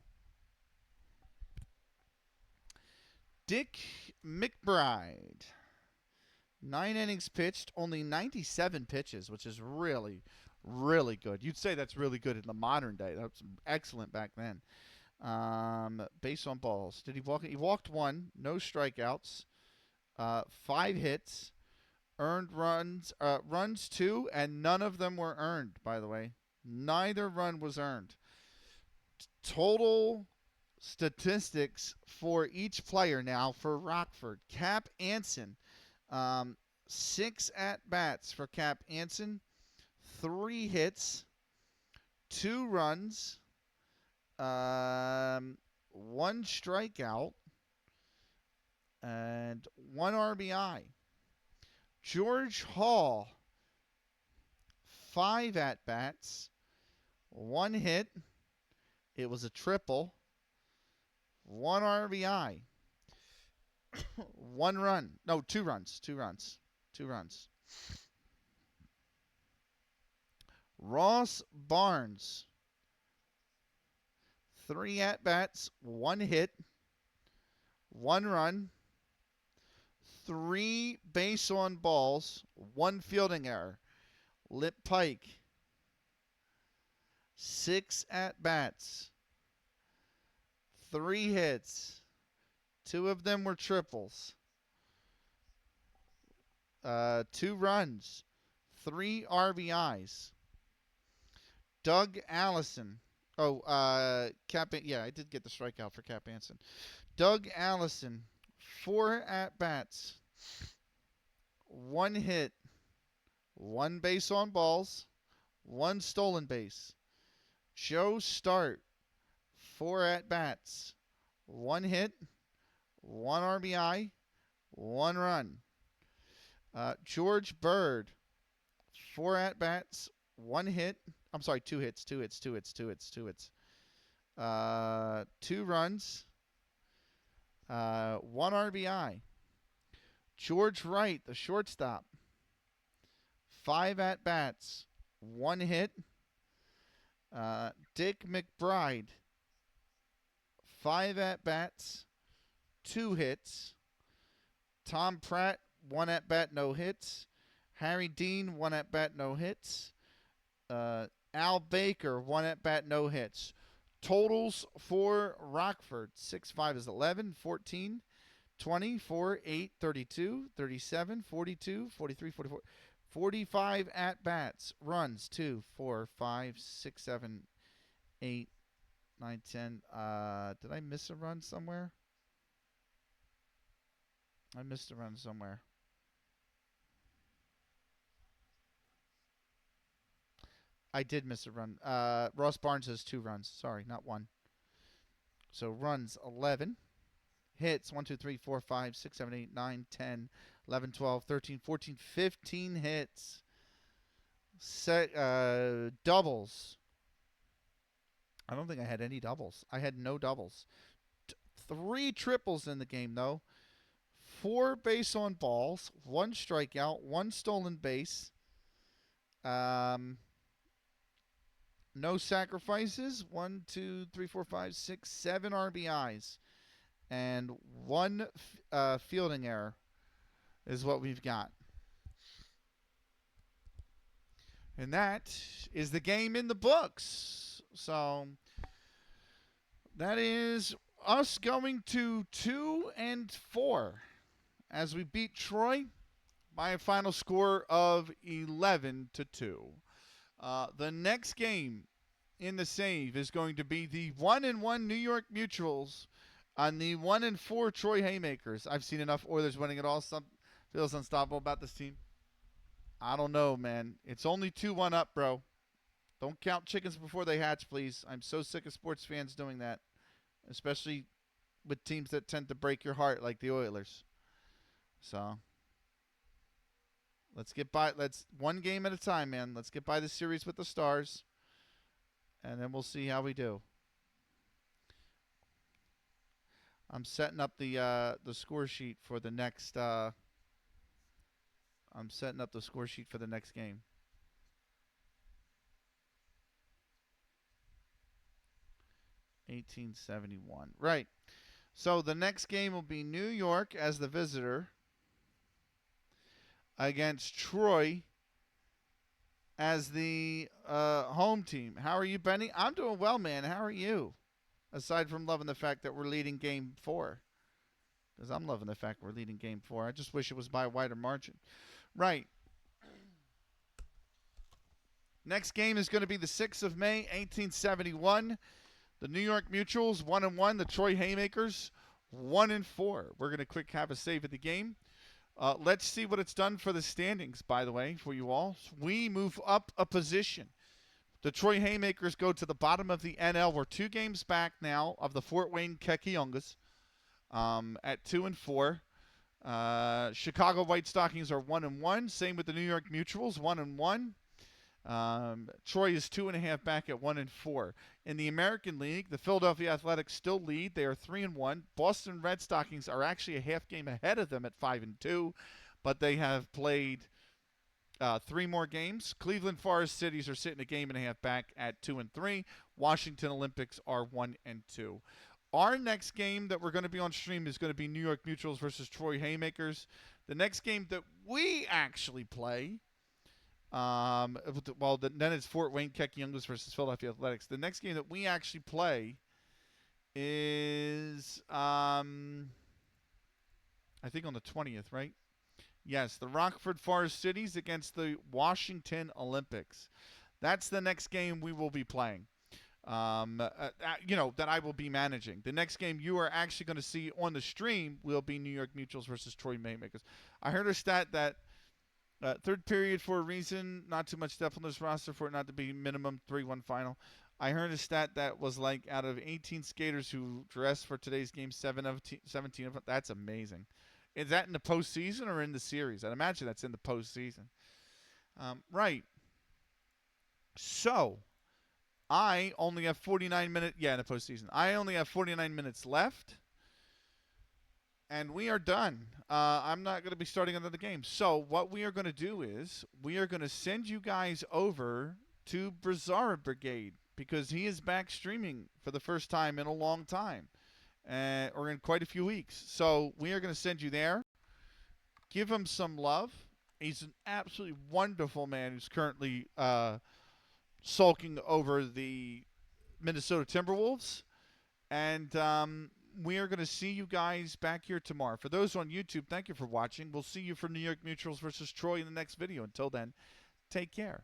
S1: Dick McBride, 9 innings pitched, only 97 pitches, which is really, really good. You'd say that's really good in the modern day. That's excellent back then. Base on balls. Did he walk? He walked 1, no strikeouts, 5 hits, earned runs, runs 2, and none of them were earned, by the way. Neither run was earned. Total statistics for each player now for Rockford. Cap Anson, 6 at-bats for Cap Anson, 3 hits, 2 runs, 1 strikeout, and 1 RBI. George Hall, 5 at-bats, 1 hit, It was a triple. 1 RBI. 1 run. No, 2 runs. 2 runs. 2 runs. Ross Barnes. 3 at-bats, 1 hit, 1 run, 3 base on balls, 1 fielding error. Lip Pike. 6 at-bats, 3 hits. 2 of them were triples. 2 runs, 3 RBIs. Doug Allison. Oh, Cap. Yeah, I did get the strikeout for Cap Anson. Doug Allison, 4 at-bats, 1 hit, 1 base on balls, 1 stolen base. Joe Start, 4 at-bats, 1 hit, 1 RBI, 1 run. George Bird, 4 at-bats, 1 hit. I'm sorry, 2 hits, 2 hits, 2 hits, 2 hits, 2 hits. 2 runs, 1 RBI. George Wright, the shortstop, 5 at-bats, 1 hit. Dick McBride, 5 at-bats, 2 hits. Tom Pratt, 1 at-bat, no hits. Harry Dean, 1 at-bat, no hits. Al Baker, 1 at-bat, no hits. Totals for Rockford: 6-5 is 11, 14, 20, 4, 8, 32, 37, 42, 43, 44, 45 at-bats. Runs: 2, 4, 5, 6, 7, 8, 9, 10. Did I miss a run somewhere? I missed a run somewhere. I did miss a run. Ross Barnes has 2 runs. Sorry, not 1. So runs 11. Hits 1, 2, 3, 4, 5, 6, 7, 8, 9, 10, 11, 12, 13, 14, 15 hits. Doubles. I don't think I had any doubles. I had no doubles. 3 triples in the game, though. 4 base on balls, 1 strikeout, 1 stolen base. No sacrifices. 1, 2, 3, 4, 5, 6, 7 RBIs. And 1 fielding error is what we've got. And that is the game in the books. So that is us going to 2-4 as we beat Troy by a final score of 11-2. The next game in the save is going to be the 1-1 New York Mutuals on the 1-4 Troy Haymakers. I've seen enough Oilers winning it all. Feels unstoppable about this team. I don't know, man. It's only 2-1 up, bro. Don't count chickens before they hatch, please. I'm so sick of sports fans doing that, especially with teams that tend to break your heart like the Oilers. So let's get by. Let's 1 game at a time, man. Let's get by the series with the Stars, and then we'll see how we do. I'm setting up the score sheet for the next. I'm setting up the score sheet for the next game. $18.71. Right. So the next game will be New York as the visitor against Troy as the home team. How are you, Benny? I'm doing well, man. How are you? Aside from loving the fact that we're leading Game 4. Because I'm loving the fact we're leading Game 4. I just wish it was by a wider margin. Right. Next game is going to be the 6th of May, 1871. The New York Mutuals, 1-1. The Troy Haymakers, 1-4. We're going to quick have a save of the game. Let's see what it's done for the standings, by the way, for you all. We move up a position. The Troy Haymakers go to the bottom of the NL. We're 2 games back now of the Fort Wayne Kekiongas at 2-4. Chicago White Stockings are 1-1. Same with the New York Mutuals, 1-1. Troy is 2.5 back at 1-4. In the American League, the Philadelphia Athletics still lead. They are 3-1. Boston Red Stockings are actually a half game ahead of them at 5-2, but they have played 3 more games. Cleveland Forest Cities are sitting a game and a half back at 2-3. Washington Olympics are 1-2. Our next game that we're going to be on stream is going to be New York Mutuals versus Troy Haymakers. The next game that we actually play, then it's Fort Wayne Keck Youngers versus Philadelphia Athletics. The next game that we actually play is, I think on the 20th, right? Yes, the Rockford Forest Citys against the Washington Olympics. That's the next game we will be playing. That I will be managing. The next game you are actually going to see on the stream will be New York Mutuals versus Troy Haymakers. I heard a stat that third period for a reason, not too much depth on this roster for it not to be minimum 3-1 final. I heard a stat that was like out of 18 skaters who dressed for today's game, 17 of them. That's amazing. Is that in the postseason or in the series? I'd imagine that's in the postseason. Right. So, I only have 49 minutes. Yeah, in the postseason. I only have 49 minutes left. And we are done. I'm not going to be starting another game. So, what we are going to do is we are going to send you guys over to Brazzara Brigade because he is back streaming for the first time in a long time. Or in quite a few weeks. So we are going to send you there. Give him some love. He's an absolutely wonderful man who's currently sulking over the Minnesota Timberwolves. And we are going to see you guys back here tomorrow. For those on YouTube, thank you for watching. We'll see you for New York Mutuals versus Troy in the next video. Until then, take care.